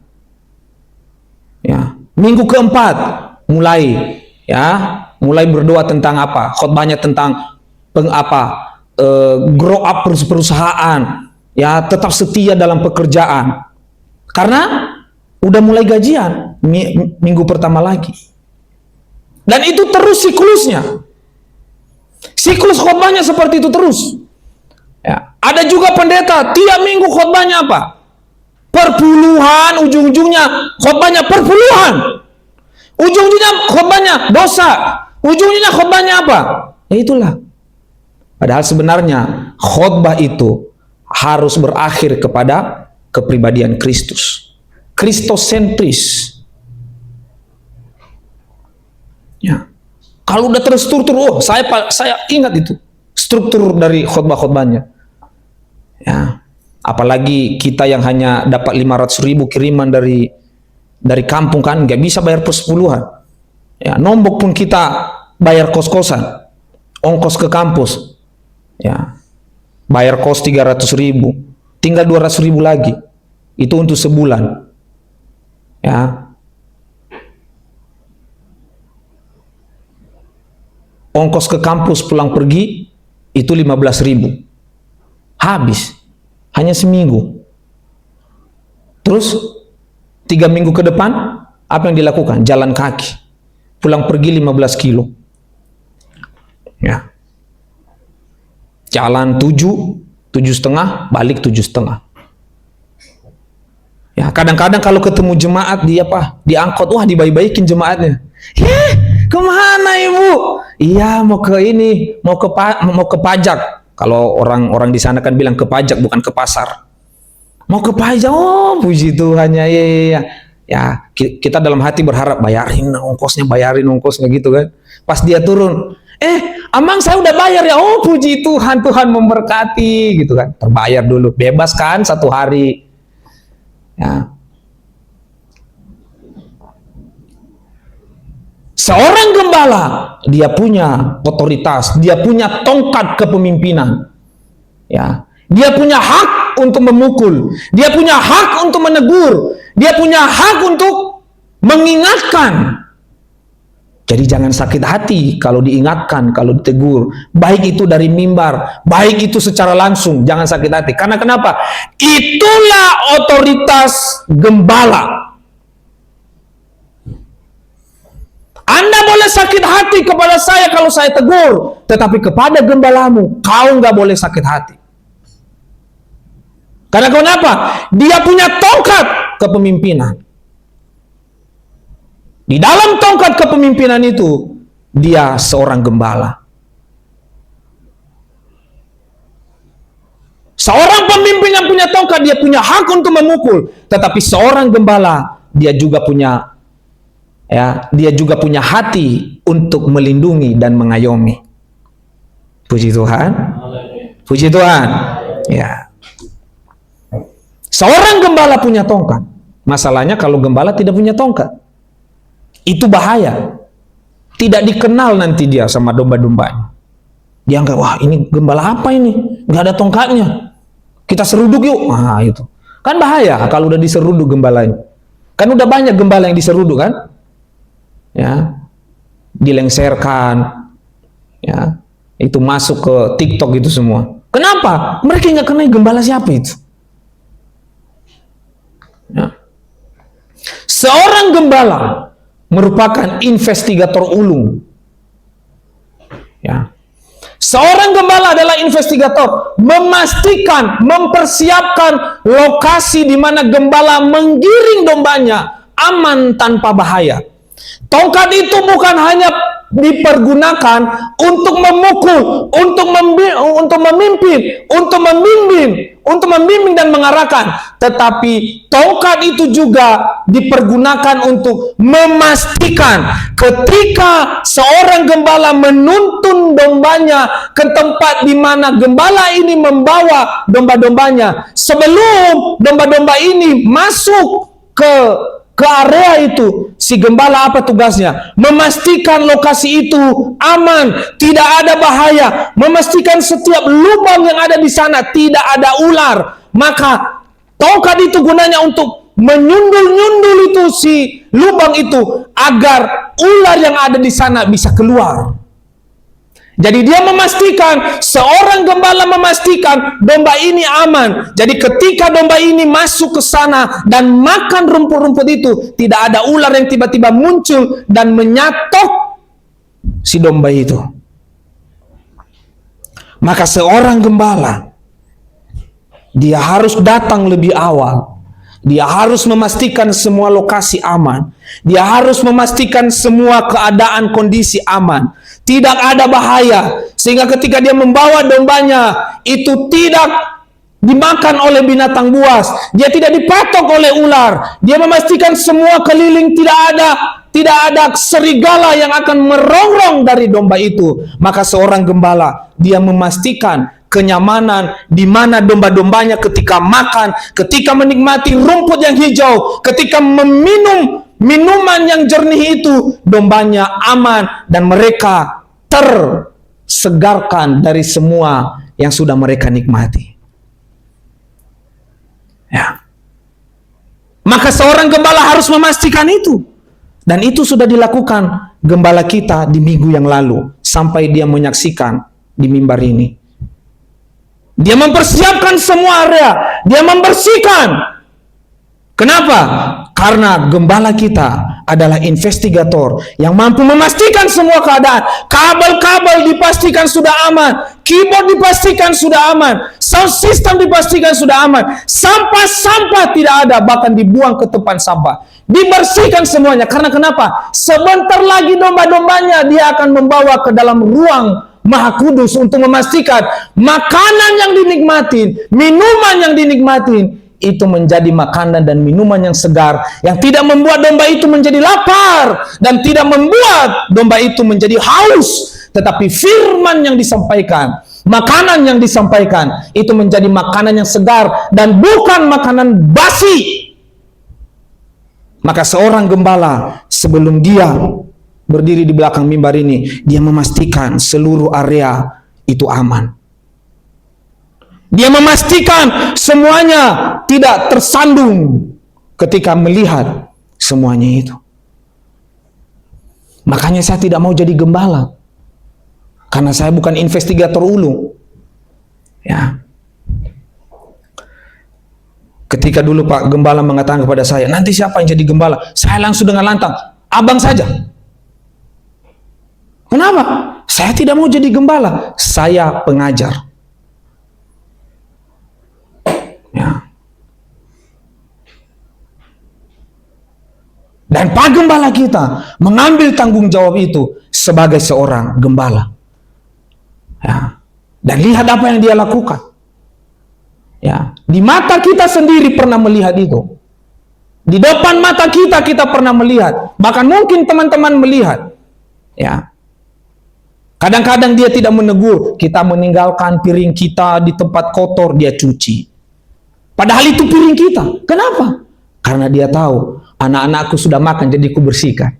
[SPEAKER 1] Ya, minggu keempat mulai berdoa tentang apa? Khotbahnya tentang grow up perusahaan, ya tetap setia dalam pekerjaan. Karena udah mulai gajian minggu pertama lagi. Dan itu terus siklusnya. Siklus khotbahnya seperti itu terus. Ya, ada juga pendeta tiap minggu khotbahnya apa? Perpuluhan, ujung-ujungnya khotbahnya perpuluhan. Ujung-ujungnya khotbahnya dosa. Ujungnya khotbahnya apa? Ya itulah. Padahal sebenarnya khotbah itu harus berakhir kepada kepribadian Kristus. Kristosentris. Ya. Kalau udah terstruktur, saya ingat itu struktur dari khotbah-khotbahnya. Ya. Apalagi kita yang hanya dapat 500.000 kiriman dari kampung kan, nggak bisa bayar persepuluhan. Ya, nombok pun kita bayar kos-kosan, ongkos ke kampus, ya, bayar kos 300.000, tinggal 200.000 lagi, itu untuk sebulan, ya. ongkos ke kampus pulang pergi itu 15.000. Habis. Hanya seminggu. Terus 3 minggu ke depan apa yang dilakukan? Jalan kaki. Pulang pergi 15 kilo. Ya. Jalan 7,5, balik 7,5. Ya, kadang-kadang kalau ketemu jemaat diangkut, wah dibaik-baikin jemaatnya. Kemana ibu? Iya mau ke ini, mau ke pajak. Kalau orang-orang di sana kan bilang ke pajak bukan ke pasar. Mau ke pajak, oh puji Tuhan ya. Ya kita dalam hati berharap bayarin ongkosnya gitu kan. Pas dia turun, amang saya udah bayar ya. Oh puji Tuhan, Tuhan memberkati gitu kan. Terbayar dulu, bebas kan 1 hari. Ya. Seorang gembala, dia punya otoritas, dia punya tongkat kepemimpinan. Ya, dia punya hak untuk memukul, dia punya hak untuk menegur, dia punya hak untuk mengingatkan. Jadi jangan sakit hati kalau diingatkan, kalau ditegur, baik itu dari mimbar, baik itu secara langsung, jangan sakit hati. Karena kenapa? Itulah otoritas gembala. Anda boleh sakit hati kepada saya kalau saya tegur, tetapi kepada gembalamu, kau nggak boleh sakit hati. Karena kenapa? Dia punya tongkat kepemimpinan. Di dalam tongkat kepemimpinan itu, dia seorang gembala. Seorang pemimpin yang punya tongkat, dia punya hak untuk memukul. Tetapi seorang gembala, dia juga punya hati untuk melindungi dan mengayomi. Puji Tuhan. Puji Tuhan. Ya. Seorang gembala punya tongkat. Masalahnya kalau gembala tidak punya tongkat, itu bahaya. Tidak dikenal nanti dia sama domba-dombanya. Dia anggap, wah ini gembala apa ini? Nggak ada tongkatnya. Kita seruduk yuk. Nah itu. Kan bahaya kalau udah diseruduk gembalanya. Kan udah banyak gembala yang diseruduk kan? Ya, dilengserkan, ya, itu masuk ke TikTok itu semua. Kenapa? Mereka nggak kenal gembala siapa itu. Ya. Seorang gembala merupakan investigator ulung. Ya. Seorang gembala adalah investigator, memastikan, mempersiapkan lokasi di mana gembala menggiring dombanya aman tanpa bahaya. Tongkat itu bukan hanya dipergunakan untuk memukul, untuk memimpin, untuk membimbing dan mengarahkan, tetapi tongkat itu juga dipergunakan untuk memastikan ketika seorang gembala menuntun dombanya ke tempat di mana gembala ini membawa domba-dombanya, sebelum domba-domba ini masuk ke area itu, si gembala apa tugasnya? Memastikan lokasi itu aman, tidak ada bahaya, memastikan setiap lubang yang ada di sana tidak ada ular. Maka tongkat itu gunanya untuk menyundul-nyundul itu si lubang itu agar ular yang ada di sana bisa keluar. Jadi dia memastikan, seorang gembala memastikan domba ini aman. Jadi ketika domba ini masuk ke sana dan makan rumput-rumput itu, tidak ada ular yang tiba-tiba muncul dan menyatok si domba itu. Maka seorang gembala, dia harus datang lebih awal. Dia harus memastikan semua lokasi aman. Dia harus memastikan semua keadaan kondisi aman. Tidak ada bahaya. Sehingga ketika dia membawa dombanya, itu tidak dimakan oleh binatang buas. Dia tidak dipatok oleh ular. Dia memastikan semua keliling tidak ada serigala yang akan merongrong dari domba itu. Maka seorang gembala, dia memastikan kenyamanan di mana domba-dombanya ketika makan, ketika menikmati rumput yang hijau, ketika meminum minuman yang jernih itu, dombanya aman dan mereka tersegarkan dari semua yang sudah mereka nikmati. Ya. Maka seorang gembala harus memastikan itu. Dan itu sudah dilakukan gembala kita di minggu yang lalu, sampai dia menyaksikan di mimbar ini. Dia mempersiapkan semua area, dia membersihkan. Kenapa? Karena gembala kita adalah investigator yang mampu memastikan semua keadaan. Kabel-kabel dipastikan sudah aman, keyboard dipastikan sudah aman, sound system dipastikan sudah aman, sampah-sampah tidak ada, bahkan dibuang ke tempat sampah. Dibersihkan semuanya. Karena kenapa? Sebentar lagi domba-dombanya dia akan membawa ke dalam ruang Maha Kudus untuk memastikan makanan yang dinikmatin, minuman yang dinikmatin itu menjadi makanan dan minuman yang segar, yang tidak membuat domba itu menjadi lapar dan tidak membuat domba itu menjadi haus, tetapi firman yang disampaikan, makanan yang disampaikan itu menjadi makanan yang segar dan bukan makanan basi. Maka seorang gembala sebelum dia berdiri di belakang mimbar ini, dia memastikan seluruh area itu aman. Dia memastikan semuanya tidak tersandung ketika melihat semuanya itu. Makanya saya tidak mau jadi gembala, karena saya bukan investigator ulung. Ya. Ketika dulu Pak Gembala mengatakan kepada saya, nanti siapa yang jadi gembala? Saya langsung dengan lantang, abang saja. Kenapa? Saya tidak mau jadi gembala, saya pengajar. Ya. Dan Pak Gembala kita mengambil tanggung jawab itu sebagai seorang gembala. Ya. Dan lihat apa yang dia lakukan. Ya. Di mata kita sendiri pernah melihat itu. Di depan mata kita pernah melihat. Bahkan mungkin teman-teman melihat. Ya. Kadang-kadang dia tidak menegur, kita meninggalkan piring kita di tempat kotor, dia cuci. Padahal itu piring kita. Kenapa? Karena dia tahu, anak-anakku sudah makan, jadi kubersihkan.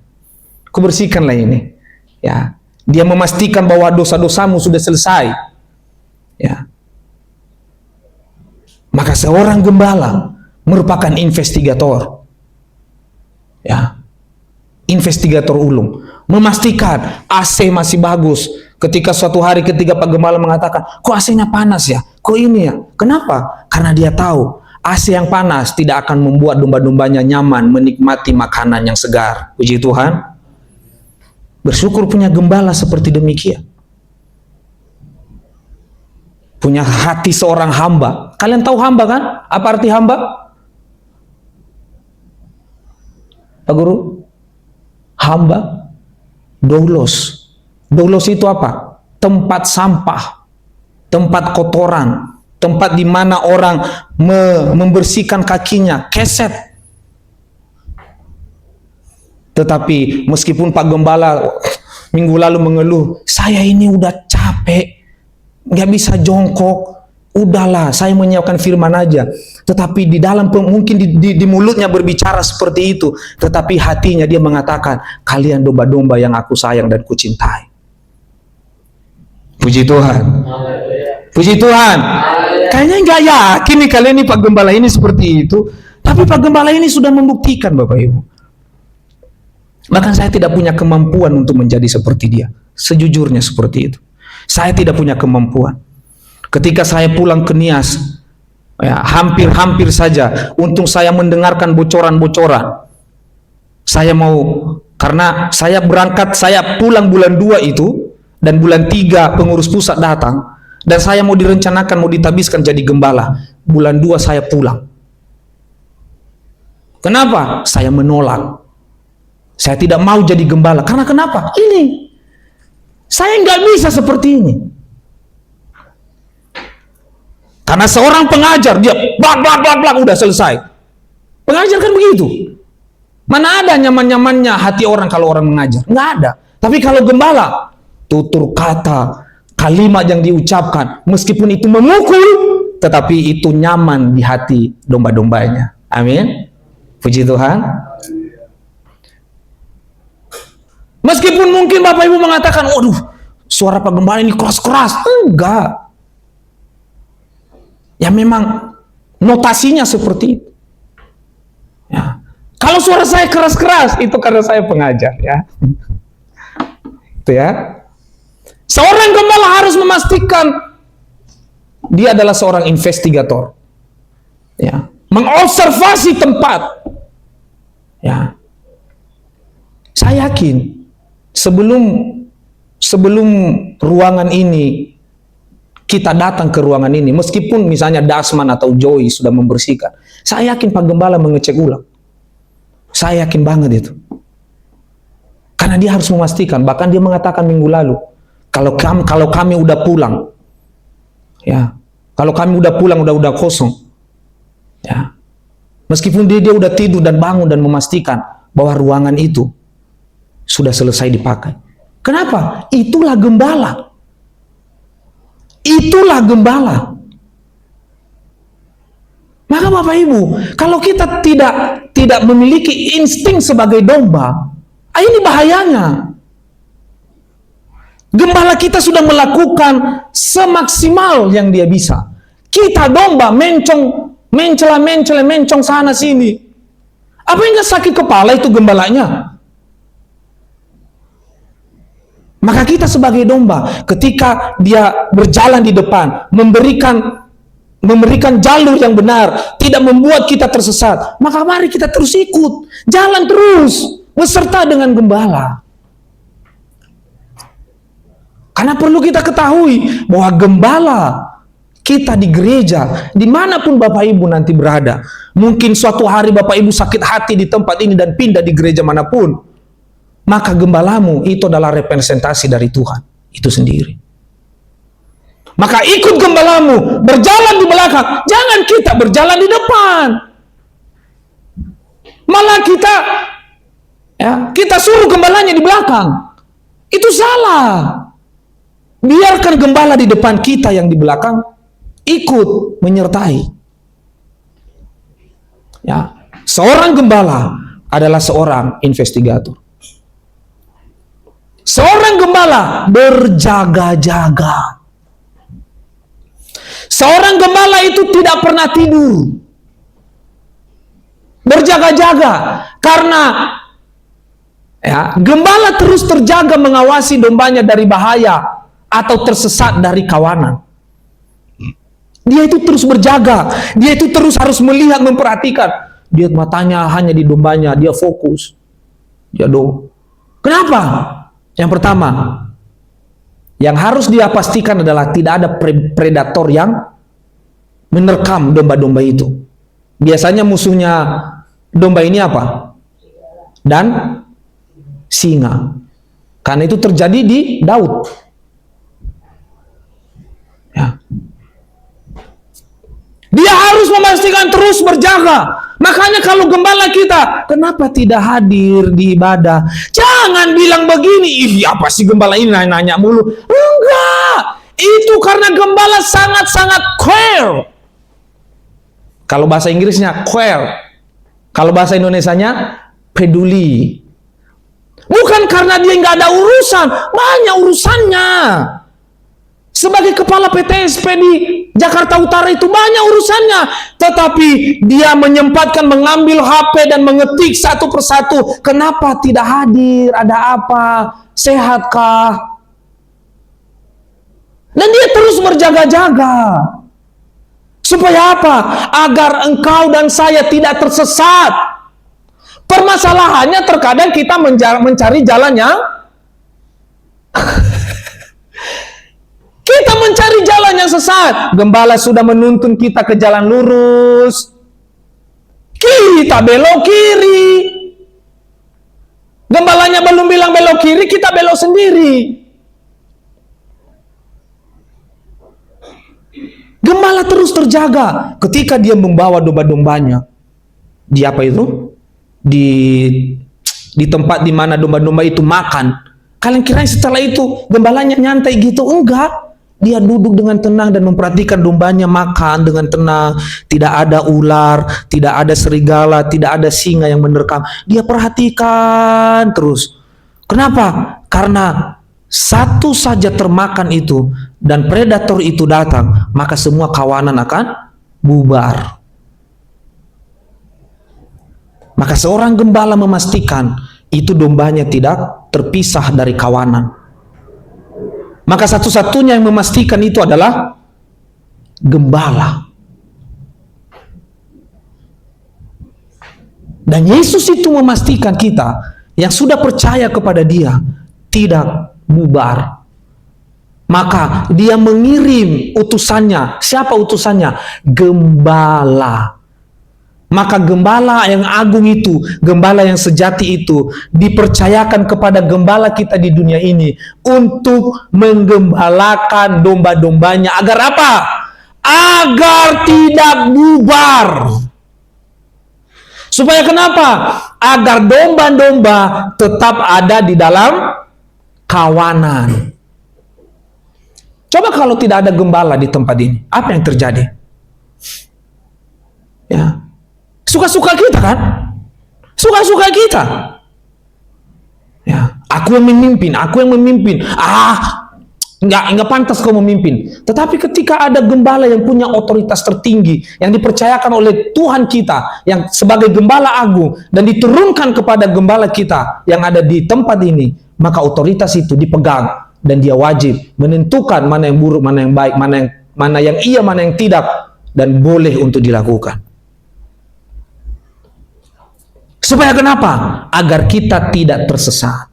[SPEAKER 1] Kubersihkanlah ini. Ya. Dia memastikan bahwa dosa-dosamu sudah selesai. Ya. Maka seorang gembala merupakan investigator. Ya. Investigator ulung. Memastikan AC masih bagus. Ketika suatu hari ketika Pak Gembala mengatakan, kok AC-nya panas ya? Kok ini ya? Kenapa? Karena dia tahu AC yang panas tidak akan membuat domba-dombanya nyaman menikmati makanan yang segar. Puji Tuhan. Bersyukur punya gembala seperti demikian. Punya hati seorang hamba. Kalian tahu hamba kan? Apa arti hamba? Pak Guru? Hamba. Doulos. Doulos itu apa? Tempat sampah, tempat kotoran, tempat di mana orang membersihkan kakinya, keset. Tetapi meskipun Pak Gembala minggu lalu mengeluh, saya ini udah capek, nggak bisa jongkok, udahlah saya menyiapkan firman aja. Tetapi di dalam mungkin di mulutnya berbicara seperti itu, tetapi hatinya dia mengatakan, kalian domba-domba yang aku sayang dan kucintai. Puji Tuhan. Puji Tuhan. Kayaknya nggak yakin nih kalian nih Pak Gembala ini seperti itu, tapi Pak Gembala ini sudah membuktikan Bapak Ibu. Bahkan saya tidak punya kemampuan untuk menjadi seperti dia. Sejujurnya seperti itu. Saya tidak punya kemampuan. Ketika saya pulang ke Nias, ya, hampir saja untung saya mendengarkan bocoran-bocoran. Saya mau, karena saya berangkat, saya pulang bulan 2 itu, dan bulan 3 pengurus pusat datang, dan saya mau direncanakan, mau ditabiskan jadi gembala. Bulan 2 saya pulang. Kenapa? Saya menolak. Saya tidak mau jadi gembala. Karena kenapa? Ini. Saya nggak bisa seperti ini. Karena seorang pengajar, dia blak, udah selesai. Pengajar kan begitu. Mana ada nyaman-nyamannya hati orang kalau orang mengajar? Nggak ada. Tapi kalau gembala, tutur kata, kalimat yang diucapkan, meskipun itu memukul, tetapi itu nyaman di hati domba-dombanya. Amin. Puji Tuhan. Meskipun mungkin Bapak Ibu mengatakan, waduh, suara Pak Gembala ini keras-keras. Enggak. Ya memang notasinya seperti itu. Ya. Kalau suara saya keras-keras, itu karena saya pengajar, ya. Itu ya. Seorang gembala harus memastikan dia adalah seorang investigator. Ya, mengobservasi tempat. Ya. Saya yakin sebelum ruangan ini, kita datang ke ruangan ini, meskipun misalnya Dasman atau Joy sudah membersihkan, saya yakin Pak Gembala mengecek ulang. Saya yakin banget itu. Karena dia harus memastikan, bahkan dia mengatakan minggu lalu, kalau kami udah pulang, ya, kalau kami udah pulang, udah kosong, ya, meskipun dia udah tidur dan bangun dan memastikan bahwa ruangan itu sudah selesai dipakai. Kenapa? Itulah gembala. Itulah gembala. Maka Bapak Ibu, kalau kita tidak memiliki insting sebagai domba, ini bahayanya. Gembala kita sudah melakukan semaksimal yang dia bisa. Kita domba mencong sana sini. Apa yang gak sakit kepala itu gembalanya? Maka kita sebagai domba, ketika dia berjalan di depan, memberikan jalur yang benar, tidak membuat kita tersesat, maka mari kita terus ikut, jalan terus, beserta dengan gembala. Karena perlu kita ketahui bahwa gembala kita di gereja, dimanapun Bapak Ibu nanti berada, mungkin suatu hari Bapak Ibu sakit hati di tempat ini dan pindah di gereja manapun, maka gembalamu itu adalah representasi dari Tuhan itu sendiri. Maka ikut gembalamu, berjalan di belakang, jangan kita berjalan di depan. Malah kita suruh gembalanya di belakang. Itu salah. Biarkan gembala di depan, kita yang di belakang ikut menyertai. Ya, seorang gembala adalah seorang investigator. Seorang gembala berjaga-jaga. Seorang gembala itu tidak pernah tidur. Berjaga-jaga. Karena gembala terus terjaga mengawasi dombanya dari bahaya atau tersesat dari kawanan. Dia itu terus berjaga. Dia itu terus harus melihat, memperhatikan. Dia matanya hanya di dombanya. Dia fokus. Kenapa? Yang pertama, yang harus dia pastikan adalah tidak ada predator yang menerkam domba-domba itu. Biasanya musuhnya domba ini apa? Dan singa. Karena itu terjadi di Daud. Ya. Dia harus memastikan terus berjaga. Makanya kalau gembala kita, kenapa tidak hadir di ibadah? Jangan bilang begini, apa sih gembala ini nanya mulu? Enggak, itu karena gembala sangat-sangat care. Kalau bahasa Inggrisnya care, kalau bahasa Indonesianya peduli. Bukan karena dia nggak ada urusan, banyak urusannya. Sebagai kepala PTSP di Jakarta Utara itu banyak urusannya. Tetapi dia menyempatkan mengambil HP dan mengetik satu persatu. Kenapa tidak hadir? Ada apa? Sehatkah? Dan dia terus berjaga-jaga. Supaya apa? Agar engkau dan saya tidak tersesat. Permasalahannya terkadang kita mencari jalan yang kita mencari jalan yang sesat. Gembala sudah menuntun kita ke jalan lurus. Kita belok kiri. Gembalanya belum bilang belok kiri, kita belok sendiri. Gembala terus terjaga ketika dia membawa domba-dombanya. Di apa itu? Di tempat di mana domba-domba itu makan. Kalian kira setelah itu gembalanya nyantai gitu? Enggak. Dia duduk dengan tenang dan memperhatikan dombanya makan dengan tenang. Tidak ada ular, tidak ada serigala, tidak ada singa yang menerkam. Dia perhatikan terus. Kenapa? Karena satu saja termakan itu dan predator itu datang, maka semua kawanan akan bubar. Maka seorang gembala memastikan itu dombanya tidak terpisah dari kawanan. Maka satu-satunya yang memastikan itu adalah gembala. Dan Yesus itu memastikan kita yang sudah percaya kepada Dia tidak bubar. Maka Dia mengirim utusannya. Siapa utusannya? Gembala. Maka gembala yang agung itu, gembala yang sejati itu dipercayakan kepada gembala kita di dunia ini untuk menggembalakan domba-dombanya. Agar apa? Agar tidak bubar. Supaya kenapa? Agar domba-domba tetap ada di dalam kawanan. Coba kalau tidak ada gembala di tempat ini, apa yang terjadi? Ya. Suka-suka kita kan? Suka-suka kita. Ya, aku yang memimpin, aku yang memimpin. Enggak pantas kau memimpin. Tetapi ketika ada gembala yang punya otoritas tertinggi, yang dipercayakan oleh Tuhan kita, yang sebagai gembala agung, dan diturunkan kepada gembala kita yang ada di tempat ini, maka otoritas itu dipegang, dan dia wajib menentukan mana yang buruk, mana yang baik, mana yang iya, mana yang tidak, dan boleh untuk dilakukan. Supaya kenapa? Agar kita tidak tersesat.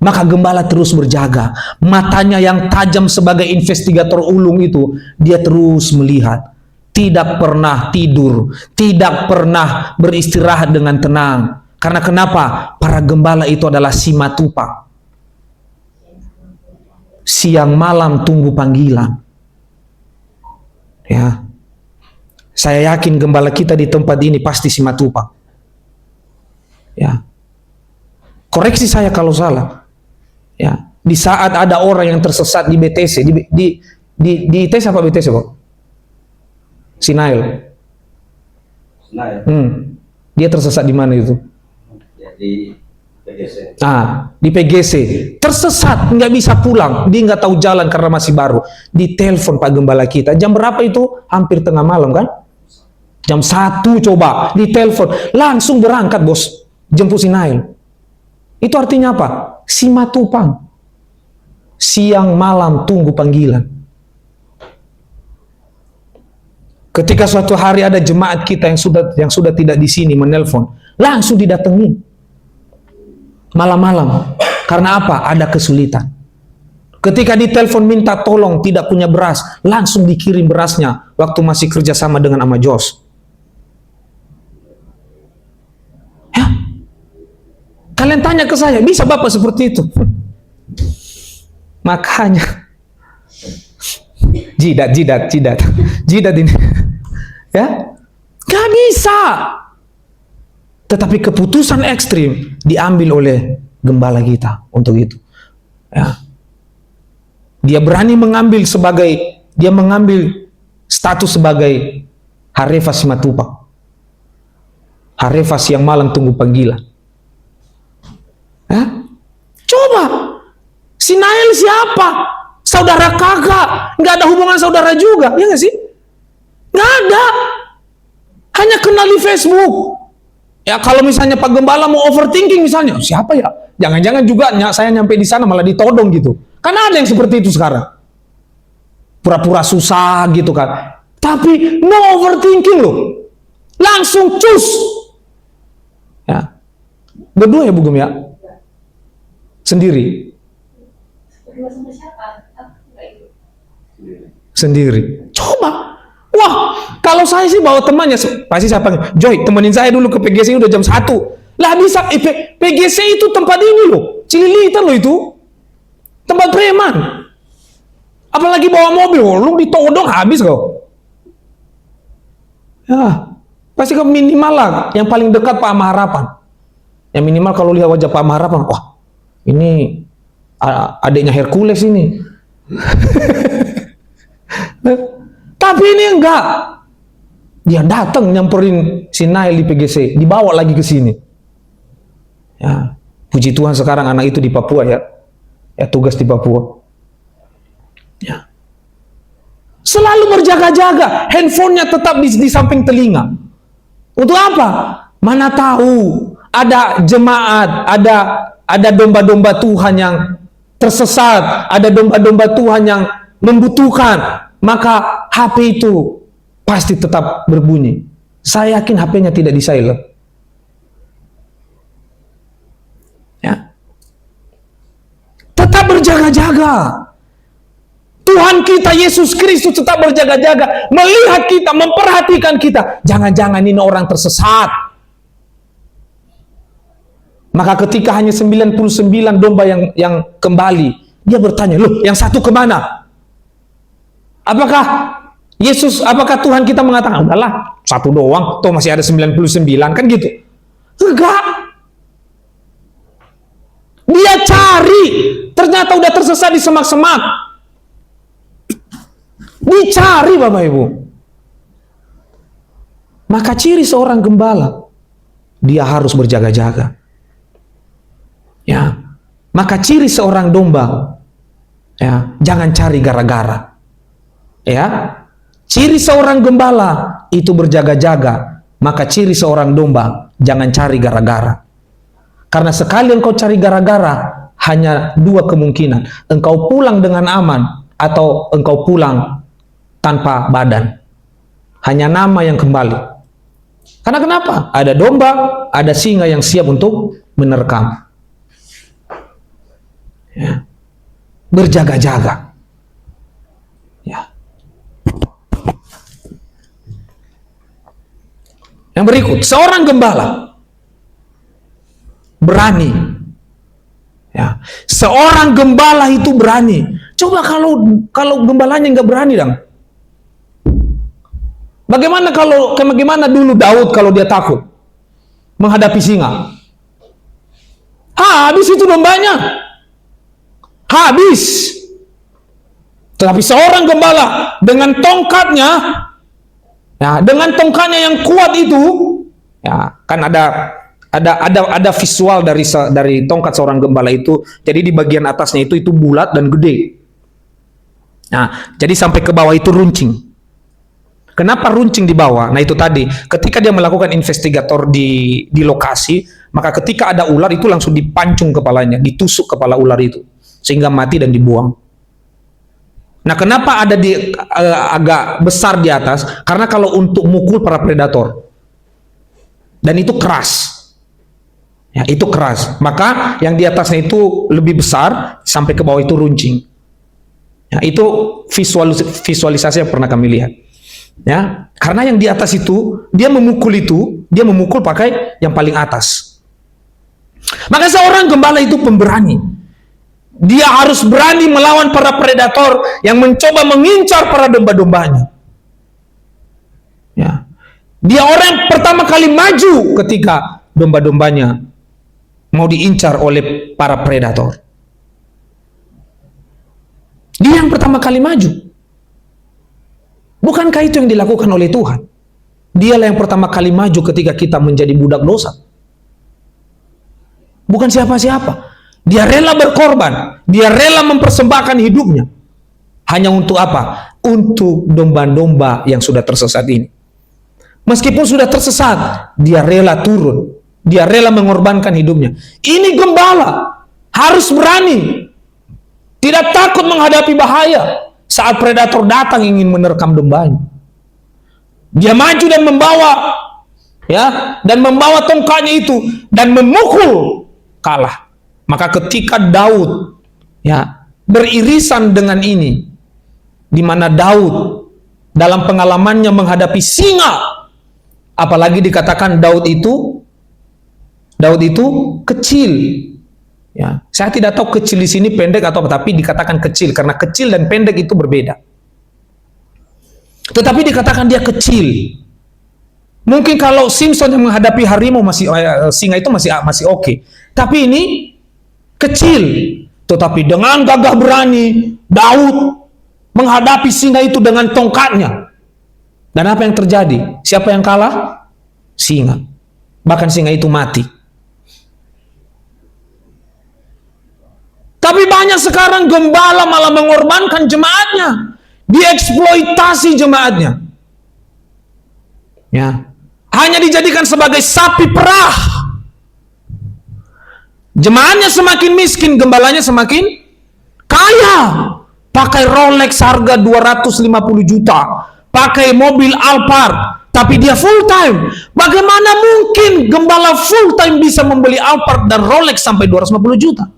[SPEAKER 1] Maka gembala terus berjaga. Matanya yang tajam sebagai investigator ulung itu, dia terus melihat. Tidak pernah tidur. Tidak pernah beristirahat dengan tenang. Karena kenapa? Para gembala itu adalah simatupang. Siang malam tunggu panggilan. Ya. Saya yakin gembala kita di tempat ini pasti simatupang. Ya, koreksi saya kalau salah. Ya, di saat ada orang yang tersesat di BTC, di ITC apa BTC kok? Sinail. Dia tersesat di mana itu?
[SPEAKER 6] Ya, di PGC.
[SPEAKER 1] Di PGC. Tersesat, nggak bisa pulang. Dia nggak tahu jalan karena masih baru. Ditelepon Pak Gembala kita. Jam berapa itu? Hampir tengah malam kan? Jam 1 coba. Ditelepon. Langsung berangkat bos. Jemput Sinail. Itu artinya apa? Simatupang. Siang malam tunggu panggilan. Ketika suatu hari ada jemaat kita yang sudah tidak di sini menelpon, langsung didatengin. Malam-malam. Karena apa? Ada kesulitan. Ketika ditelepon minta tolong tidak punya beras, langsung dikirim berasnya waktu masih kerjasama dengan Ama Jos. Kalian tanya ke saya, bisa Bapak seperti itu? Makanya jidat ini. Ya, gak bisa. Tetapi keputusan ekstrim diambil oleh gembala kita untuk itu. Ya. Dia berani mengambil status sebagai Harefas Simatupang. Harefas yang malam tunggu panggilan. Coba, Sinail siapa? Saudara kagak, nggak ada hubungan saudara juga, ya nggak sih? Nggak ada, hanya kenal di Facebook. Ya kalau misalnya Pak Gembala mau overthinking misalnya, siapa ya? Jangan-jangan juga saya nyampe di sana malah ditodong gitu. Karena ada yang seperti itu sekarang, pura-pura susah gitu kan. Tapi no overthinking loh, langsung cus. Ya, berdua ya Bu Gem ya? Sendiri. Sendiri. Coba. Wah, kalau saya sih bawa temannya, pasti saya panggil, Joy, temenin saya dulu ke PGC udah jam 1. Lah bisa, PGC itu tempat ini loh, Cililitan loh itu. Tempat preman. Apalagi bawa mobil, lu ditodong habis kau. Ya, pasti kau minimal lah, yang paling dekat Pak Maharapan. Yang minimal kalau lihat wajah Pak Maharapan, wah, ini adiknya Hercules ini. Tapi ini enggak. Dia datang nyamperin Sinail di PGC, dibawa lagi ke sini. Ya, puji Tuhan sekarang anak itu di Papua ya. Ya tugas di Papua. Ya. Selalu berjaga-jaga, handphonenya tetap di samping telinga. Untuk apa? Mana tahu ada jemaat, ada domba-domba Tuhan yang tersesat, ada domba-domba Tuhan yang membutuhkan, maka HP itu pasti tetap berbunyi. Saya yakin HP-nya tidak di silent. Ya. Tetap berjaga-jaga. Tuhan kita Yesus Kristus tetap berjaga-jaga, melihat kita, memperhatikan kita. Jangan-jangan ini orang tersesat. Maka ketika hanya 99 domba yang kembali, dia bertanya, loh yang satu kemana? Apakah Tuhan kita mengatakan, udahlah satu doang, toh masih ada 99, kan gitu? Enggak. Dia cari, ternyata udah tersesat di semak-semak. Dicari Bapak Ibu. Maka ciri seorang gembala, dia harus berjaga-jaga. Ya. Maka ciri seorang domba, ya, jangan cari gara-gara. Ya. Ciri seorang gembala itu berjaga-jaga, maka ciri seorang domba jangan cari gara-gara. Karena sekali engkau cari gara-gara, hanya dua kemungkinan. Engkau pulang dengan aman atau engkau pulang tanpa badan. Hanya nama yang kembali. Karena kenapa? Ada domba, ada singa yang siap untuk menerkam. Ya. Berjaga-jaga. Ya. Yang berikut, seorang gembala berani. Ya. Seorang gembala itu berani. Coba kalau gembalanya nggak berani, dong. Bagaimana dulu Daud kalau dia takut menghadapi singa? Habis itu dombanya. Habis. Tetapi seorang gembala dengan tongkatnya, ya, dengan tongkatnya yang kuat itu, ya, kan ada visual dari tongkat seorang gembala itu. Jadi di bagian atasnya itu bulat dan gede. Nah, jadi sampai ke bawah itu runcing. Kenapa runcing di bawah? Nah itu tadi, ketika dia melakukan investigator di lokasi, maka ketika ada ular itu langsung dipancung kepalanya, ditusuk kepala ular itu, sehingga mati dan dibuang. Nah kenapa ada agak besar di atas? Karena kalau untuk mukul para predator, dan itu keras, ya itu keras. Maka yang di atasnya itu lebih besar, sampai ke bawah itu runcing. Ya, itu visualisasi yang pernah kami lihat. Ya, karena yang di atas itu dia memukul pakai yang paling atas. Maka seorang gembala itu pemberani. Dia harus berani melawan para predator yang mencoba mengincar para domba-dombanya. Ya. Dia orang yang pertama kali maju ketika domba-dombanya mau diincar oleh para predator. Dia yang pertama kali maju. Bukankah itu yang dilakukan oleh Tuhan? Dialah yang pertama kali maju ketika kita menjadi budak dosa. Bukan siapa-siapa. Dia rela berkorban. Dia rela mempersembahkan hidupnya. Hanya untuk apa? Untuk domba-domba yang sudah tersesat ini. Meskipun sudah tersesat, dia rela turun. Dia rela mengorbankan hidupnya. Ini gembala. Harus berani. Tidak takut menghadapi bahaya. Saat predator datang ingin menerkam dombanya, dia maju dan membawa tongkatnya itu dan memukul, kalah. Maka ketika Daud beririsan dengan ini, di mana Daud dalam pengalamannya menghadapi singa, apalagi dikatakan Daud itu kecil. Ya, saya tidak tahu kecil di sini pendek atau apa, tapi dikatakan kecil karena kecil dan pendek itu berbeda. Tetapi dikatakan dia kecil. Mungkin kalau Simpson yang menghadapi harimau singa itu masih oke. Tapi ini kecil. Tetapi dengan gagah berani Daud menghadapi singa itu dengan tongkatnya. Dan apa yang terjadi? Siapa yang kalah? Singa. Bahkan singa itu mati. Tapi banyak sekarang gembala malah mengorbankan jemaatnya, dieksploitasi jemaatnya. Ya, hanya dijadikan sebagai sapi perah. Jemaatnya semakin miskin, gembalanya semakin kaya. Pakai Rolex harga 250 juta, pakai mobil Alphard, tapi dia full time. Bagaimana mungkin gembala full time bisa membeli Alphard dan Rolex sampai 250 juta?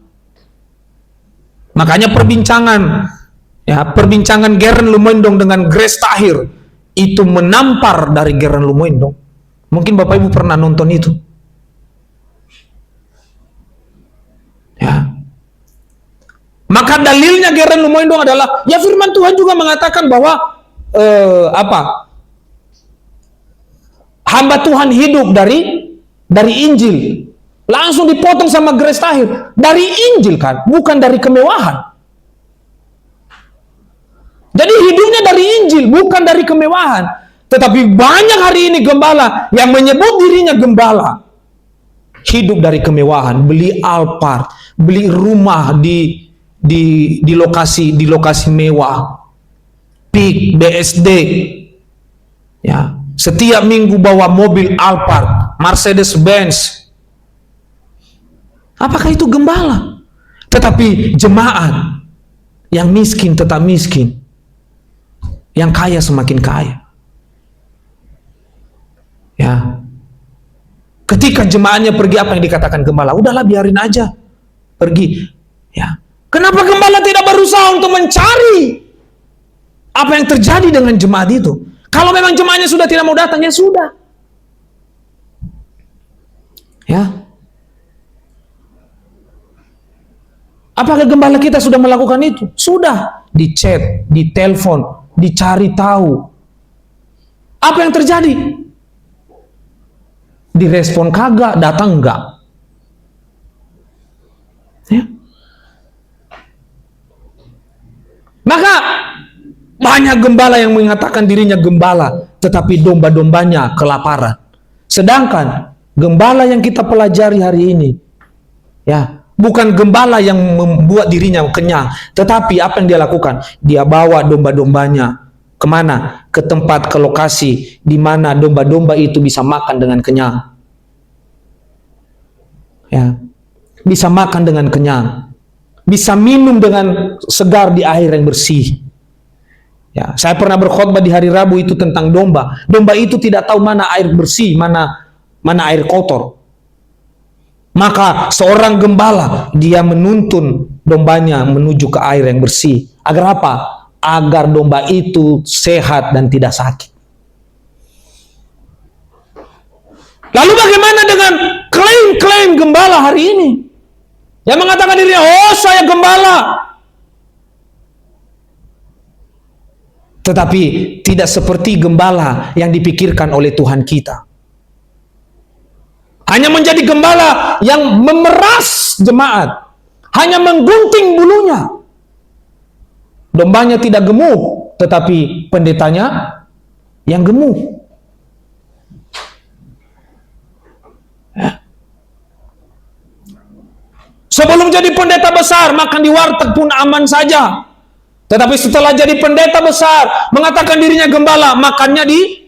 [SPEAKER 1] Makanya perbincangan Geren Lumendong dengan Grace Tahir itu menampar dari Geren Lumendong. Mungkin Bapak Ibu pernah nonton itu. Ya. Maka dalilnya Geren Lumendong adalah, ya firman Tuhan juga mengatakan bahwa hamba Tuhan hidup dari Injil. Langsung dipotong sama Grace Tahir. Dari Injil kan, bukan dari kemewahan. Jadi hidupnya dari Injil, bukan dari kemewahan. Tetapi banyak hari ini gembala yang menyebut dirinya gembala, hidup dari kemewahan, beli Alphard, beli rumah di lokasi mewah, PIK, BSD, ya, setiap minggu bawa mobil Alphard, Mercedes Benz. Apakah itu gembala? Tetapi jemaat yang miskin tetap miskin, yang kaya semakin kaya. Ya, ketika jemaatnya pergi, apa yang dikatakan gembala? Udahlah, biarin aja pergi. Ya, kenapa gembala tidak berusaha untuk mencari apa yang terjadi dengan jemaat itu? Kalau memang jemaatnya sudah tidak mau datang, ya sudah. Ya. Apakah gembala kita sudah melakukan itu? Sudah. Di chat, di telepon, dicari tahu. Apa yang terjadi? Direspon kagak, datang enggak. Ya. Maka banyak gembala yang mengatakan dirinya gembala, tetapi domba-dombanya kelaparan. Sedangkan gembala yang kita pelajari hari ini, ya, bukan gembala yang membuat dirinya kenyang, tetapi apa yang dia lakukan? Dia bawa domba-dombanya kemana? Ke tempat, ke lokasi di mana domba-domba itu bisa makan dengan kenyang. Ya, bisa makan dengan kenyang, bisa minum dengan segar di air yang bersih. Ya, saya pernah berkhotbah di hari Rabu itu tentang domba. Domba itu tidak tahu mana air bersih, mana air kotor. Maka seorang gembala, dia menuntun dombanya menuju ke air yang bersih. Agar apa? Agar domba itu sehat dan tidak sakit. Lalu bagaimana dengan klaim-klaim gembala hari ini? Yang mengatakan dirinya, oh saya gembala. Tetapi tidak seperti gembala yang dipikirkan oleh Tuhan kita. Hanya menjadi gembala yang memeras jemaat, hanya menggunting bulunya. Dombanya tidak gemuk, tetapi pendetanya yang gemuk. Ya. Sebelum jadi pendeta besar, makan di warteg pun aman saja. Tetapi setelah jadi pendeta besar, mengatakan dirinya gembala, makannya di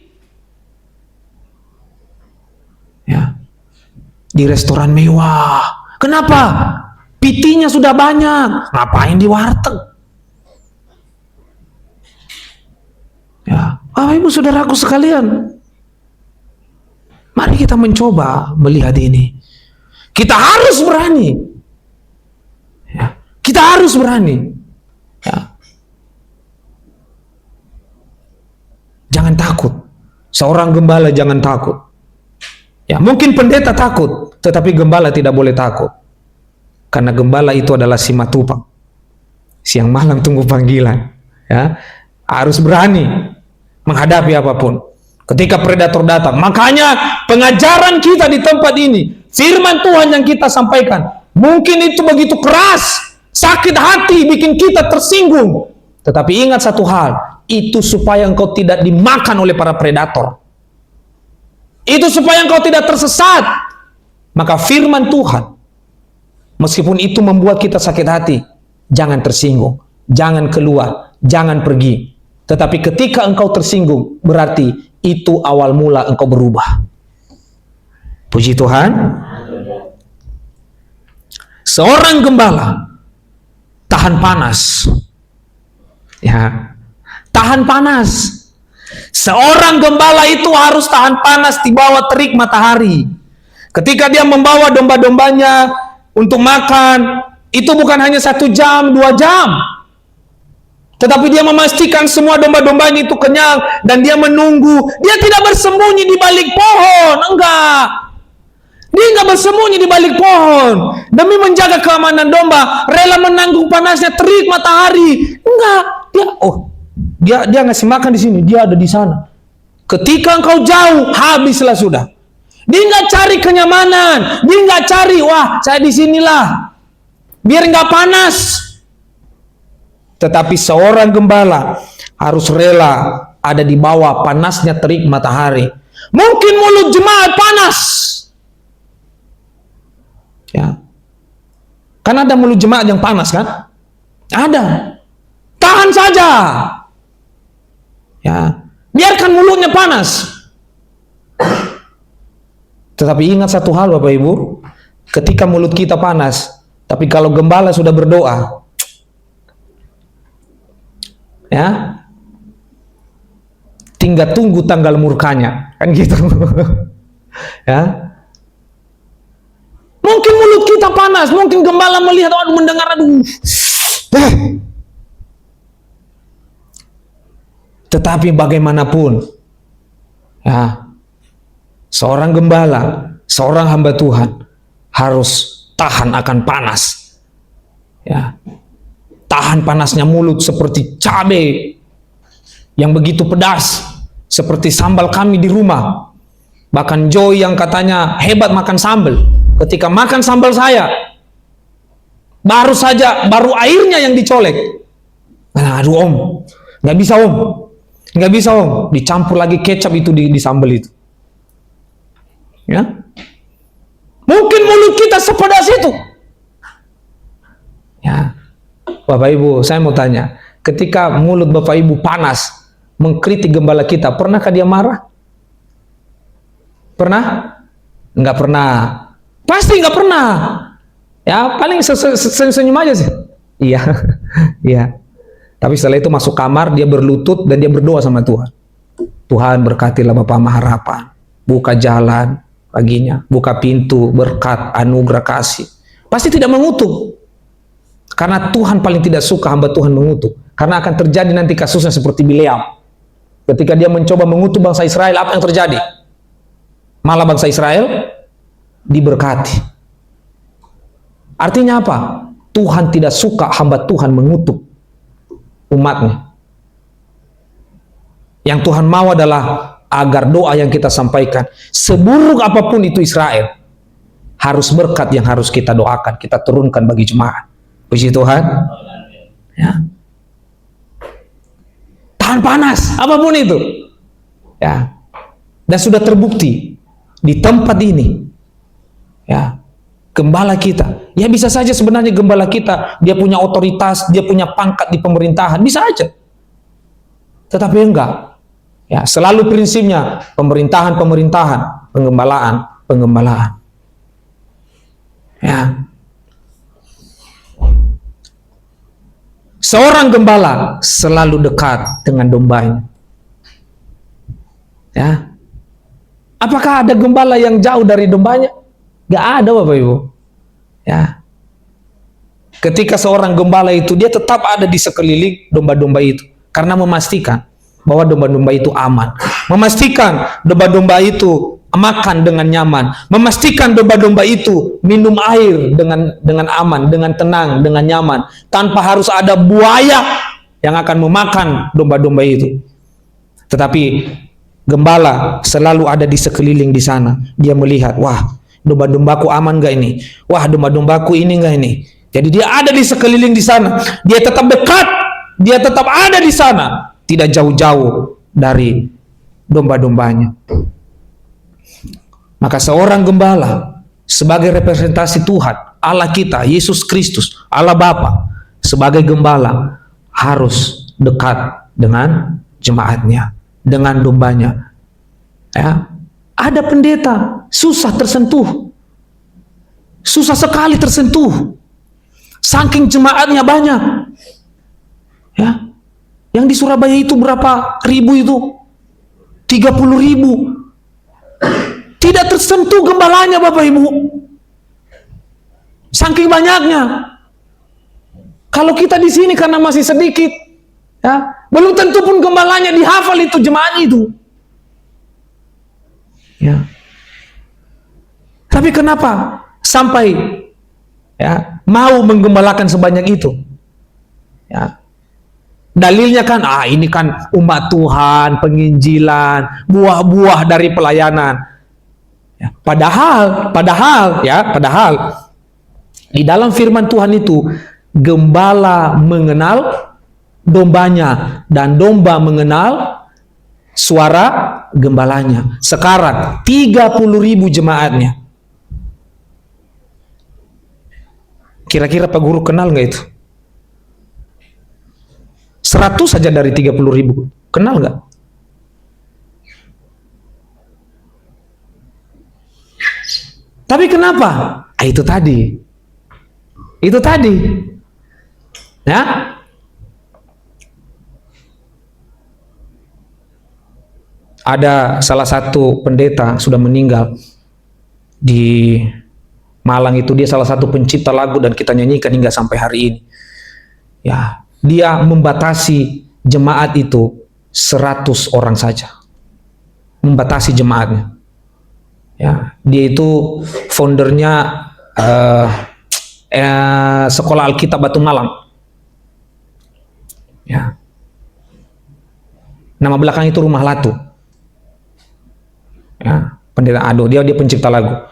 [SPEAKER 1] restoran mewah. Kenapa? PT-nya sudah banyak. Ngapain di warteg? Ya, Bapak Ibu saudaraku sekalian, mari kita mencoba melihat ini. Kita harus berani. Ya, kita harus berani. Ya. Jangan takut. Seorang gembala jangan takut. Ya, mungkin pendeta takut, tetapi gembala tidak boleh takut. Karena gembala itu adalah si matupang. Siang malam tunggu panggilan. Ya, harus berani menghadapi apapun. Ketika predator datang, makanya pengajaran kita di tempat ini, firman Tuhan yang kita sampaikan, mungkin itu begitu keras, sakit hati, bikin kita tersinggung. Tetapi ingat satu hal, itu supaya engkau tidak dimakan oleh para predator. Itu supaya engkau tidak tersesat. Maka firman Tuhan, meskipun itu membuat kita sakit hati, jangan tersinggung, jangan keluar, jangan pergi. Tetapi ketika engkau tersinggung, berarti itu awal mula engkau berubah. Puji Tuhan. Seorang gembala tahan panas. Ya, tahan panas. Seorang gembala itu harus tahan panas di bawah terik matahari. Ketika dia membawa domba-dombanya untuk makan, itu bukan hanya 1 jam, 2 jam. Tetapi dia memastikan semua domba-dombanya itu kenyang dan dia menunggu. Dia tidak bersembunyi di balik pohon, enggak. Dia enggak bersembunyi di balik pohon demi menjaga keamanan domba, rela menanggung panasnya terik matahari. Enggak. Dia ngasih makan di sini, dia ada di sana. Ketika engkau jauh, habislah sudah. Dia enggak cari kenyamanan, dia enggak cari, wah, saya di sinilah biar enggak panas. Tetapi seorang gembala harus rela ada di bawah panasnya terik matahari. Mungkin mulut jemaat panas. Ya. Kan ada mulut jemaat yang panas kan? Ada. Tahan saja. Ya, biarkan mulutnya panas. Tetapi ingat satu hal Bapak Ibu, ketika mulut kita panas, tapi kalau gembala sudah berdoa, ya, tinggal tunggu tanggal murkanya, kan gitu. Ya. Mungkin mulut kita panas, mungkin gembala melihat, mendengar, tetapi bagaimanapun, ya, seorang gembala, seorang hamba Tuhan harus tahan akan panas. Ya. Tahan panasnya mulut seperti cabai yang begitu pedas, seperti sambal kami di rumah. Bahkan Joy yang katanya hebat makan sambal, ketika makan sambal saya, baru airnya yang dicolek. Aduh Om, nggak bisa Om. Nggak bisa Om, dicampur lagi kecap itu di sambal itu. Ya, mungkin mulut kita sepedas itu. Ya, Bapak Ibu, saya mau tanya, ketika mulut Bapak Ibu panas mengkritik gembala kita, pernahkah dia marah? Pernah? Nggak pernah. Pasti nggak pernah. Ya, paling senyum aja sih. Iya, iya. Tapi setelah itu masuk kamar, dia berlutut dan dia berdoa sama Tuhan. Tuhan berkatilah Bapa Maharapan, buka jalan baginya, buka pintu berkat, anugerah kasih. Pasti tidak mengutuk. Karena Tuhan paling tidak suka hamba Tuhan mengutuk. Karena akan terjadi nanti kasusnya seperti Bileam. Ketika dia mencoba mengutuk bangsa Israel, apa yang terjadi? Malah bangsa Israel diberkati. Artinya apa? Tuhan tidak suka hamba Tuhan mengutuk umatnya. Yang Tuhan mau adalah agar doa yang kita sampaikan, seburuk apapun itu Israel, harus berkat yang harus kita doakan, kita turunkan bagi jemaat. Puji Tuhan. Ya. Tahan panas, apapun itu. Ya. Dan sudah terbukti di tempat ini. Ya. Gembala kita, ya bisa saja sebenarnya gembala kita, dia punya otoritas, dia punya pangkat di pemerintahan, bisa aja. Tetapi enggak. Ya, selalu prinsipnya pemerintahan, penggembalaan. Ya. Seorang gembala selalu dekat dengan dombanya. Ya. Apakah ada gembala yang jauh dari dombanya? Gak ada Bapak Ibu. Ya. Ketika seorang gembala itu, dia tetap ada di sekeliling domba-domba itu. Karena memastikan bahwa domba-domba itu aman. Memastikan domba-domba itu makan dengan nyaman. Memastikan domba-domba itu minum air dengan aman, dengan tenang, dengan nyaman. Tanpa harus ada buaya yang akan memakan domba-domba itu. Tetapi gembala selalu ada di sekeliling di sana. Dia melihat, wah, domba-dombaku aman gak ini? Wah, domba-dombaku ini gak ini? Jadi dia ada di sekeliling di sana. Dia tetap dekat. Dia tetap ada di sana. Tidak jauh-jauh dari domba-dombanya. Maka seorang gembala sebagai representasi Tuhan, Allah kita, Yesus Kristus, Allah Bapa, sebagai gembala harus dekat dengan jemaatnya, dengan dombanya. Ya. ada pendeta susah tersentuh. Susah sekali tersentuh. Saking jemaatnya banyak. Ya. Yang di Surabaya itu berapa ribu itu? 30.000. Tidak tersentuh gembalanya, Bapak Ibu. Saking banyaknya. Kalau kita di sini karena masih sedikit, ya, belum tentu pun gembalanya dihafal itu jemaatnya itu. Ya. Tapi kenapa sampai ya mau menggembalakan sebanyak itu? Ya. Dalilnya kan, ini kan umat Tuhan, penginjilan, buah-buah dari pelayanan. Ya. Padahal di dalam firman Tuhan itu, gembala mengenal dombanya dan domba mengenal suara gembalanya. Sekarang 30.000 jemaatnya. Kira-kira Pak Guru kenal nggak itu? 100 saja dari 30.000. Kenal nggak? Tapi kenapa? Itu tadi. Ya. Ada salah satu pendeta sudah meninggal di Malang itu, dia salah satu pencipta lagu dan kita nyanyikan hingga sampai hari ini. Ya, dia membatasi jemaat itu 100 orang saja. Membatasi jemaatnya. Ya, dia itu foundernya Sekolah Alkitab Batu Malang. Ya. Nama belakang itu Rumah Latu. Ya, pendeta Ado, dia pencipta lagu.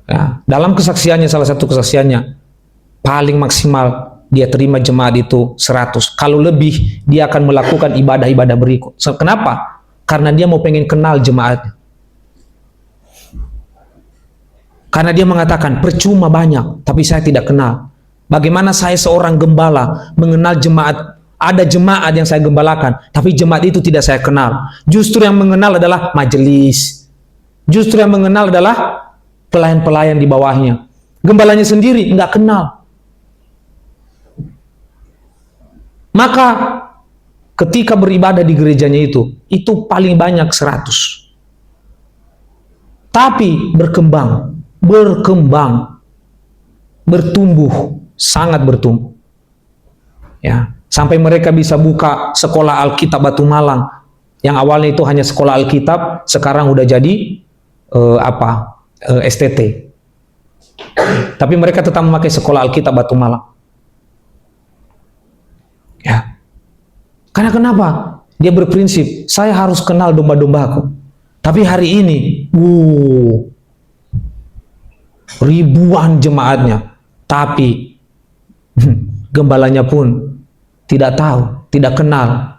[SPEAKER 1] Ya, dalam kesaksiannya, salah satu kesaksiannya, paling maksimal dia terima jemaat itu 100. Kalau lebih, dia akan melakukan ibadah-ibadah berikut. Kenapa? Karena dia mau pengen kenal jemaatnya. Karena dia mengatakan, percuma banyak, tapi saya tidak kenal. Bagaimana saya seorang gembala mengenal jemaat? Ada jemaat yang saya gembalakan, tapi jemaat itu tidak saya kenal. Justru yang mengenal adalah majelis. Justru yang mengenal adalah pelayan-pelayan di bawahnya. Gembalanya sendiri nggak kenal. Maka ketika beribadah di gerejanya itu paling banyak 100. Tapi bertumbuh, sangat bertumbuh. Ya, sampai mereka bisa buka sekolah Alkitab Batu Malang. Yang awalnya itu hanya sekolah Alkitab, sekarang udah jadi STT. Tapi mereka tetap memakai sekolah Alkitab Batu Malang. Ya. Karena kenapa? Dia berprinsip, saya harus kenal domba-dombaku. Tapi hari ini, ribuan jemaatnya, tapi gembalanya pun tidak tahu, tidak kenal.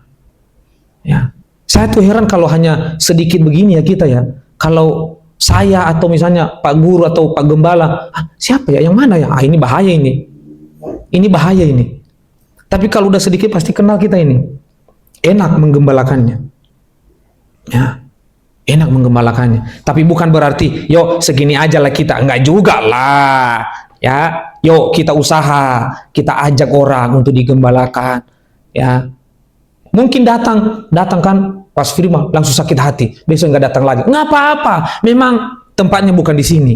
[SPEAKER 1] Ya. Saya tuh heran kalau hanya sedikit begini ya kita ya. Kalau saya atau misalnya Pak Guru atau Pak Gembala, siapa ya, yang mana ya? Ini bahaya ini. Ini bahaya ini. Tapi kalau udah sedikit pasti kenal kita ini. Enak menggembalakannya. Ya. Enak menggembalakannya. Tapi bukan berarti, yuk segini aja lah kita. Enggak juga lah. Ya, yuk kita usaha, kita ajak orang untuk digembalakan. Ya. Mungkin datang kan pas firman langsung sakit hati, besok nggak datang lagi. Nggak apa-apa, memang tempatnya bukan di sini.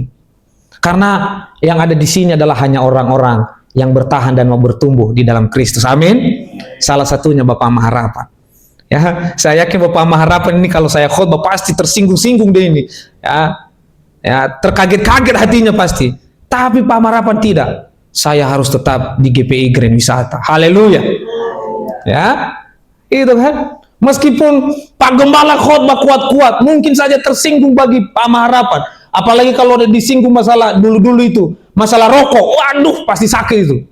[SPEAKER 1] Karena yang ada di sini adalah hanya orang-orang yang bertahan dan mau bertumbuh di dalam Kristus. Amin. Salah satunya Bapak Maharapan. Ya, saya yakin Bapak Maharapan ini kalau saya khotbah pasti tersinggung-singgung deh ini. Ya, terkaget-kaget hatinya pasti. Tapi Pak Maharapan tidak. Saya harus tetap di GPI Grand Wisata. Haleluya. Ya, itu kan. Meskipun Pak Gembala khotbah kuat-kuat, mungkin saja tersinggung bagi Pak Maharapan. Apalagi kalau ada disinggung masalah dulu-dulu itu, masalah rokok, waduh pasti sakit itu.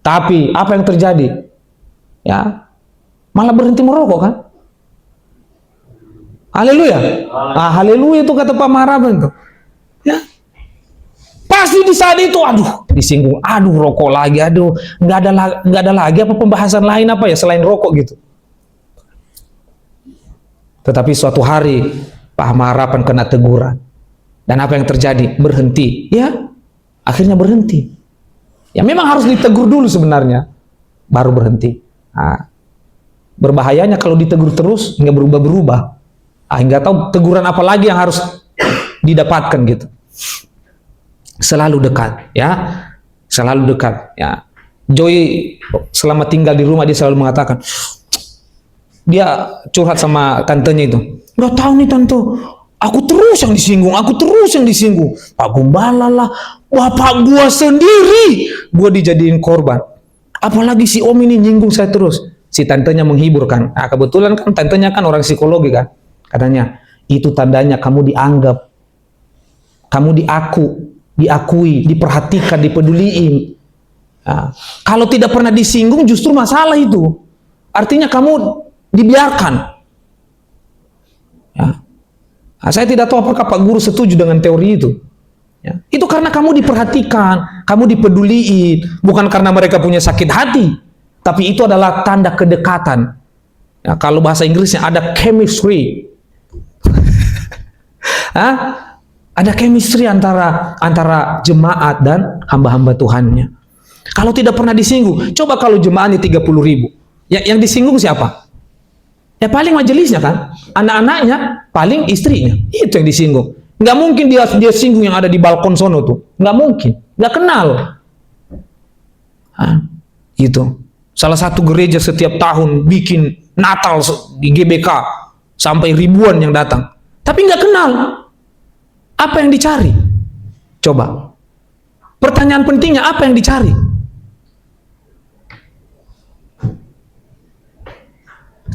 [SPEAKER 1] Tapi apa yang terjadi? Ya, malah berhenti merokok kan? Haleluya. Haleluya itu kata Pak Maharapan itu. Ya. Pasti di saat itu, aduh, disinggung, aduh rokok lagi, aduh, nggak ada lagi apa pembahasan lain apa ya selain rokok gitu. Tetapi suatu hari Pak Harapan kena teguran. Dan apa yang terjadi? Berhenti. Ya, akhirnya berhenti. Ya memang harus ditegur dulu sebenarnya, baru berhenti. Nah, berbahayanya kalau ditegur terus, nggak berubah-berubah. Nggak tahu teguran apa lagi yang harus didapatkan gitu. Selalu dekat, ya. Selalu dekat, ya. Joy selama tinggal di rumah dia selalu mengatakan, dia curhat sama tantenya itu. Nggak tahu nih tante, aku terus yang disinggung, Pak Gembala lah, bapak gua sendiri, gua dijadiin korban. Apalagi si Om ini nyinggung saya terus. Si tantenya menghibur kan. Nah, kebetulan kan tantenya kan orang psikologi kan. Katanya, itu tandanya kamu dianggap, kamu diakui, diperhatikan, dipeduliin. Nah, kalau tidak pernah disinggung justru masalah itu. Artinya kamu dibiarkan. Ya. Nah, saya tidak tahu apakah Pak Guru setuju dengan teori itu. Ya. Itu karena kamu diperhatikan, kamu dipeduliin, bukan karena mereka punya sakit hati, tapi itu adalah tanda kedekatan. Ya, kalau bahasa Inggrisnya ada chemistry. Ada chemistry antara jemaat dan hamba-hamba Tuhannya. Kalau tidak pernah disinggung, coba kalau jemaatnya 30.000, yang disinggung siapa? Ya paling majelisnya kan, anak-anaknya, paling istrinya, itu yang disinggung. Nggak mungkin dia singgung yang ada di balkon sono tuh, nggak mungkin, nggak kenal. Itu salah satu gereja setiap tahun bikin Natal di GBK sampai ribuan yang datang, tapi nggak kenal. Apa yang dicari? Coba. Pertanyaan pentingnya, apa yang dicari?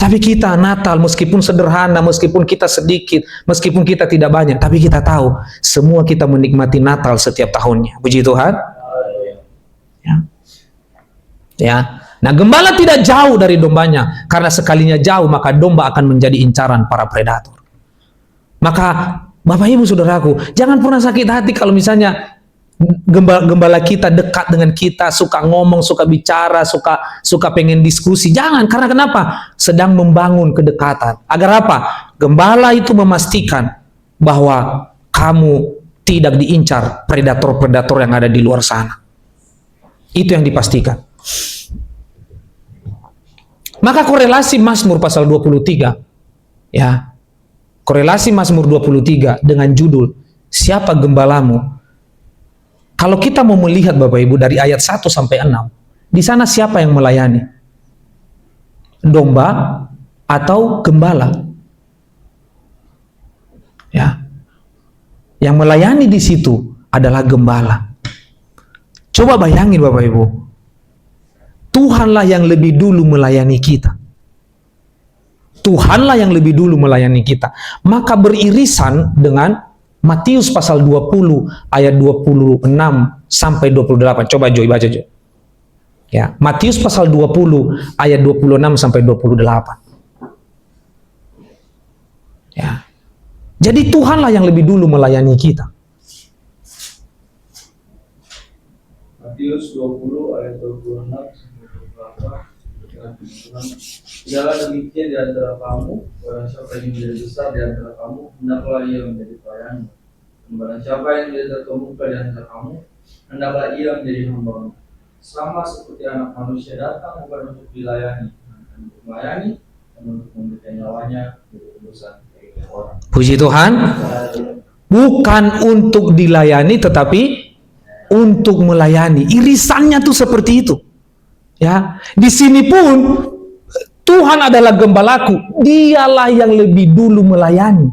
[SPEAKER 1] Tapi kita Natal, meskipun sederhana, meskipun kita sedikit, meskipun kita tidak banyak, tapi kita tahu, semua kita menikmati Natal setiap tahunnya. Puji Tuhan. Ya. Nah, gembala tidak jauh dari dombanya, karena sekalinya jauh, maka domba akan menjadi incaran para predator. Maka, Bapak Ibu Saudaraku, jangan pernah sakit hati kalau misalnya gembala kita dekat dengan kita, suka ngomong, suka bicara, suka pengen diskusi. Jangan, karena kenapa? Sedang membangun kedekatan. Agar apa? Gembala itu memastikan bahwa kamu tidak diincar predator-predator yang ada di luar sana. Itu yang dipastikan. Maka korelasi Mazmur pasal 23, ya, korelasi Mazmur 23 dengan judul Siapa Gembalamu? Kalau kita mau melihat Bapak Ibu dari ayat 1 sampai 6, di sana siapa yang melayani? Domba atau gembala? Ya. Yang melayani di situ adalah gembala. Coba bayangin Bapak Ibu. Tuhanlah yang lebih dulu melayani kita. Tuhanlah yang lebih dulu melayani kita. Maka beririsan dengan Matius pasal 20 ayat 26 sampai 28. Coba Joy baca Joy. Ya, Matius pasal 20 ayat 26 sampai 28. Ya. Jadi Tuhanlah yang lebih dulu melayani kita.
[SPEAKER 3] Matius 20 ayat 26 sampai 28. Tidaklah demikian di antara kamu, barang siapa yang menjadi besar di antara kamu, hendaklah ia menjadi pelayan. Dan barang siapa yang menjadi terkemuka di antara kamu, hendaklah ia menjadi hamba. Sama seperti anak manusia datang bukan untuk dilayani, dan untuk melayani dan untuk memberikan nyawanya menjadi tebusan bagi orang.
[SPEAKER 1] Puji Tuhan. Bukan untuk dilayani tetapi untuk melayani. Irisannya tuh seperti itu. Ya, di sini pun Tuhan adalah gembalaku, dialah yang lebih dulu melayani.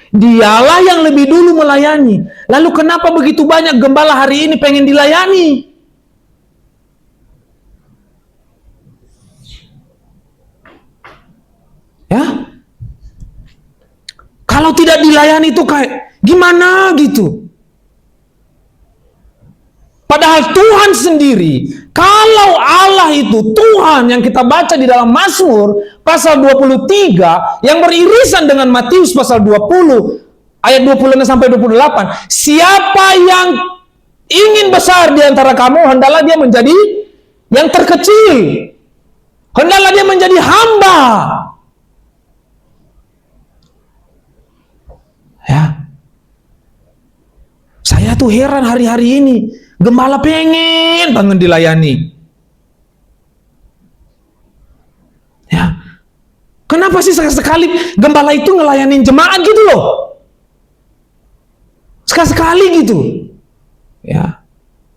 [SPEAKER 1] Dialah yang lebih dulu melayani. Lalu kenapa begitu banyak gembala hari ini pengen dilayani? Ya? Kalau tidak dilayani itu kayak gimana gitu? Padahal Tuhan sendiri, kalau Allah itu Tuhan yang kita baca di dalam Mazmur pasal 23 yang beririsan dengan Matius pasal 20 ayat 26 sampai 28, siapa yang ingin besar di antara kamu, hendaklah dia menjadi yang terkecil. Hendaklah dia menjadi hamba. Saya tuh heran hari-hari ini, gembala pengen banget dilayani. Ya, kenapa sih sekali-sekali gembala itu ngelayanin jemaat gitu loh? Sekali-sekali gitu. Ya,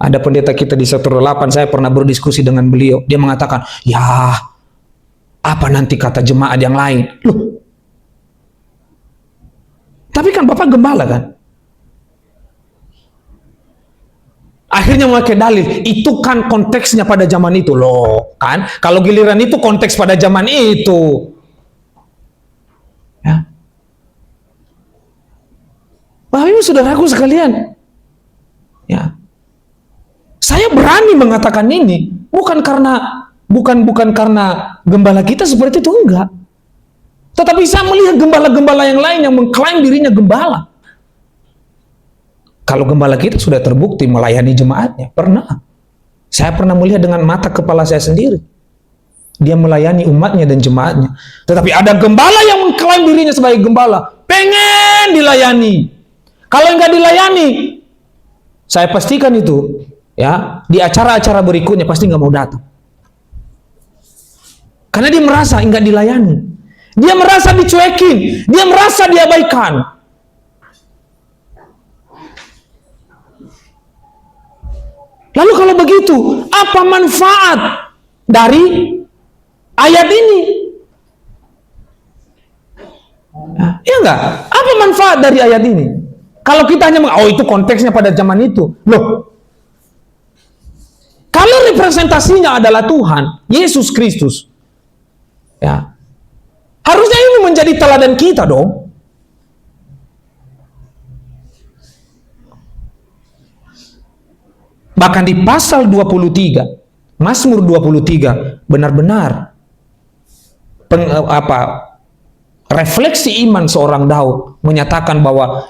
[SPEAKER 1] ada pendeta kita di sektor 8, saya pernah berdiskusi dengan beliau. Dia mengatakan, ya apa nanti kata jemaat yang lain? Loh, tapi kan Bapak gembala kan? Akhirnya memakai dalil, itu kan konteksnya pada zaman itu loh, kan? Kalau giliran itu konteks pada zaman itu. Ya. Bapak Ibu saudaraku sekalian, ya. Saya berani mengatakan ini bukan karena gembala kita seperti itu, enggak. Tetapi saya melihat gembala-gembala yang lain yang mengklaim dirinya gembala. Kalau gembala kita sudah terbukti melayani jemaatnya, pernah. Saya pernah melihat dengan mata kepala saya sendiri. Dia melayani umatnya dan jemaatnya. Tetapi ada gembala yang mengklaim dirinya sebagai gembala, pengen dilayani. Kalau enggak dilayani, saya pastikan itu, ya, di acara-acara berikutnya pasti nggak mau datang. Karena dia merasa enggak dilayani. Dia merasa dicuekin, dia merasa diabaikan. Lalu kalau begitu, apa manfaat dari ayat ini? Ya enggak? Apa manfaat dari ayat ini? Kalau kita hanya itu konteksnya pada zaman itu. Loh, kalau representasinya adalah Tuhan, Yesus Kristus, ya, harusnya ini menjadi teladan kita dong. Bahkan di pasal 23, Mazmur 23, benar-benar refleksi iman seorang Daud menyatakan bahwa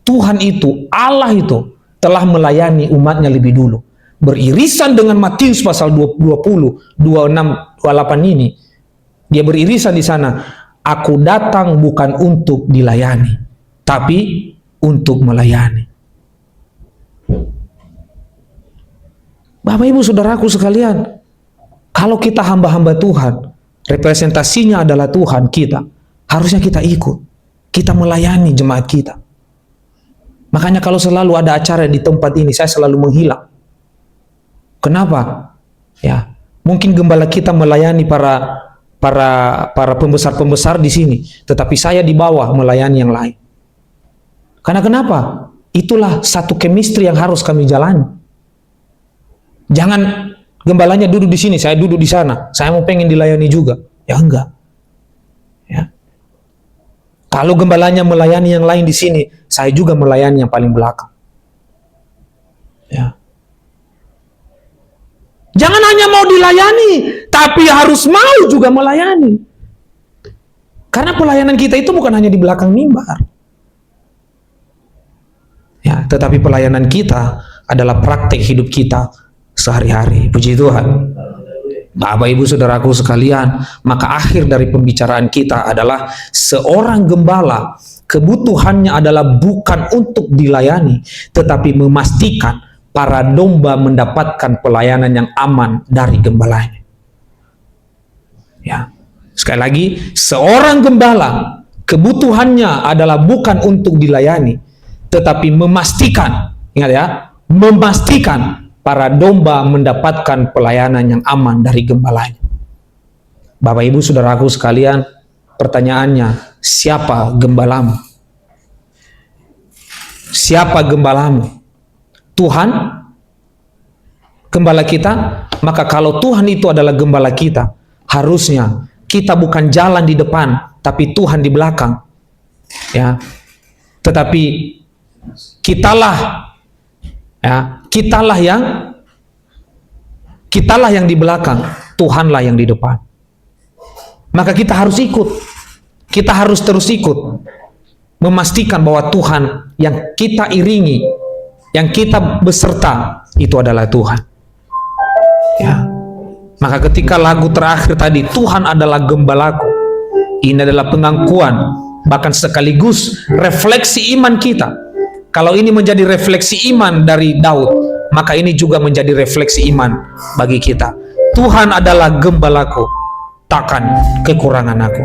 [SPEAKER 1] Tuhan itu, Allah itu telah melayani umatnya lebih dulu. Beririsan dengan Matius pasal 20, 26, 28 ini, dia beririsan di sana, aku datang bukan untuk dilayani, tapi untuk melayani. Bapak Ibu saudaraku sekalian, kalau kita hamba-hamba Tuhan, representasinya adalah Tuhan kita, harusnya kita ikut, kita melayani jemaat kita. Makanya kalau selalu ada acara di tempat ini, saya selalu menghilang. Kenapa? Ya, mungkin gembala kita melayani para pembesar-pembesar di sini, tetapi saya di bawah melayani yang lain. Karena kenapa? Itulah satu chemistry yang harus kami jalani. Jangan gembalanya duduk di sini, saya duduk di sana. Saya mau pengen dilayani juga. Ya enggak. Ya. Kalau gembalanya melayani yang lain di sini, saya juga melayani yang paling belakang. Ya. Jangan hanya mau dilayani, tapi harus mau juga melayani. Karena pelayanan kita itu bukan hanya di belakang mimbar. Ya, tetapi pelayanan kita adalah praktek hidup kita sehari-hari. Puji Tuhan. Bapak Ibu saudaraku sekalian, maka akhir dari pembicaraan kita adalah seorang gembala kebutuhannya adalah bukan untuk dilayani, tetapi memastikan para domba mendapatkan pelayanan yang aman dari gembalanya. Ya. Sekali lagi, seorang gembala kebutuhannya adalah bukan untuk dilayani, tetapi memastikan, ingat ya, memastikan para domba mendapatkan pelayanan yang aman dari gembalanya. Bapak Ibu saudaraku sekalian, pertanyaannya, siapa gembalamu? Siapa gembalamu? Tuhan gembala kita? Maka kalau Tuhan itu adalah gembala kita, harusnya kita bukan jalan di depan, tapi Tuhan di belakang. Ya. Tetapi kitalah yang di belakang, Tuhanlah yang di depan. Maka kita harus ikut. Kita harus terus ikut. Memastikan bahwa Tuhan yang kita iringi, yang kita beserta, itu adalah Tuhan. Ya. Maka ketika lagu terakhir tadi, Tuhan adalah gembalaku, ini adalah pengakuan, bahkan sekaligus refleksi iman kita Kalau ini menjadi refleksi iman dari Daud, maka ini juga menjadi refleksi iman bagi kita. Tuhan adalah gembalaku, takkan kekurangan aku.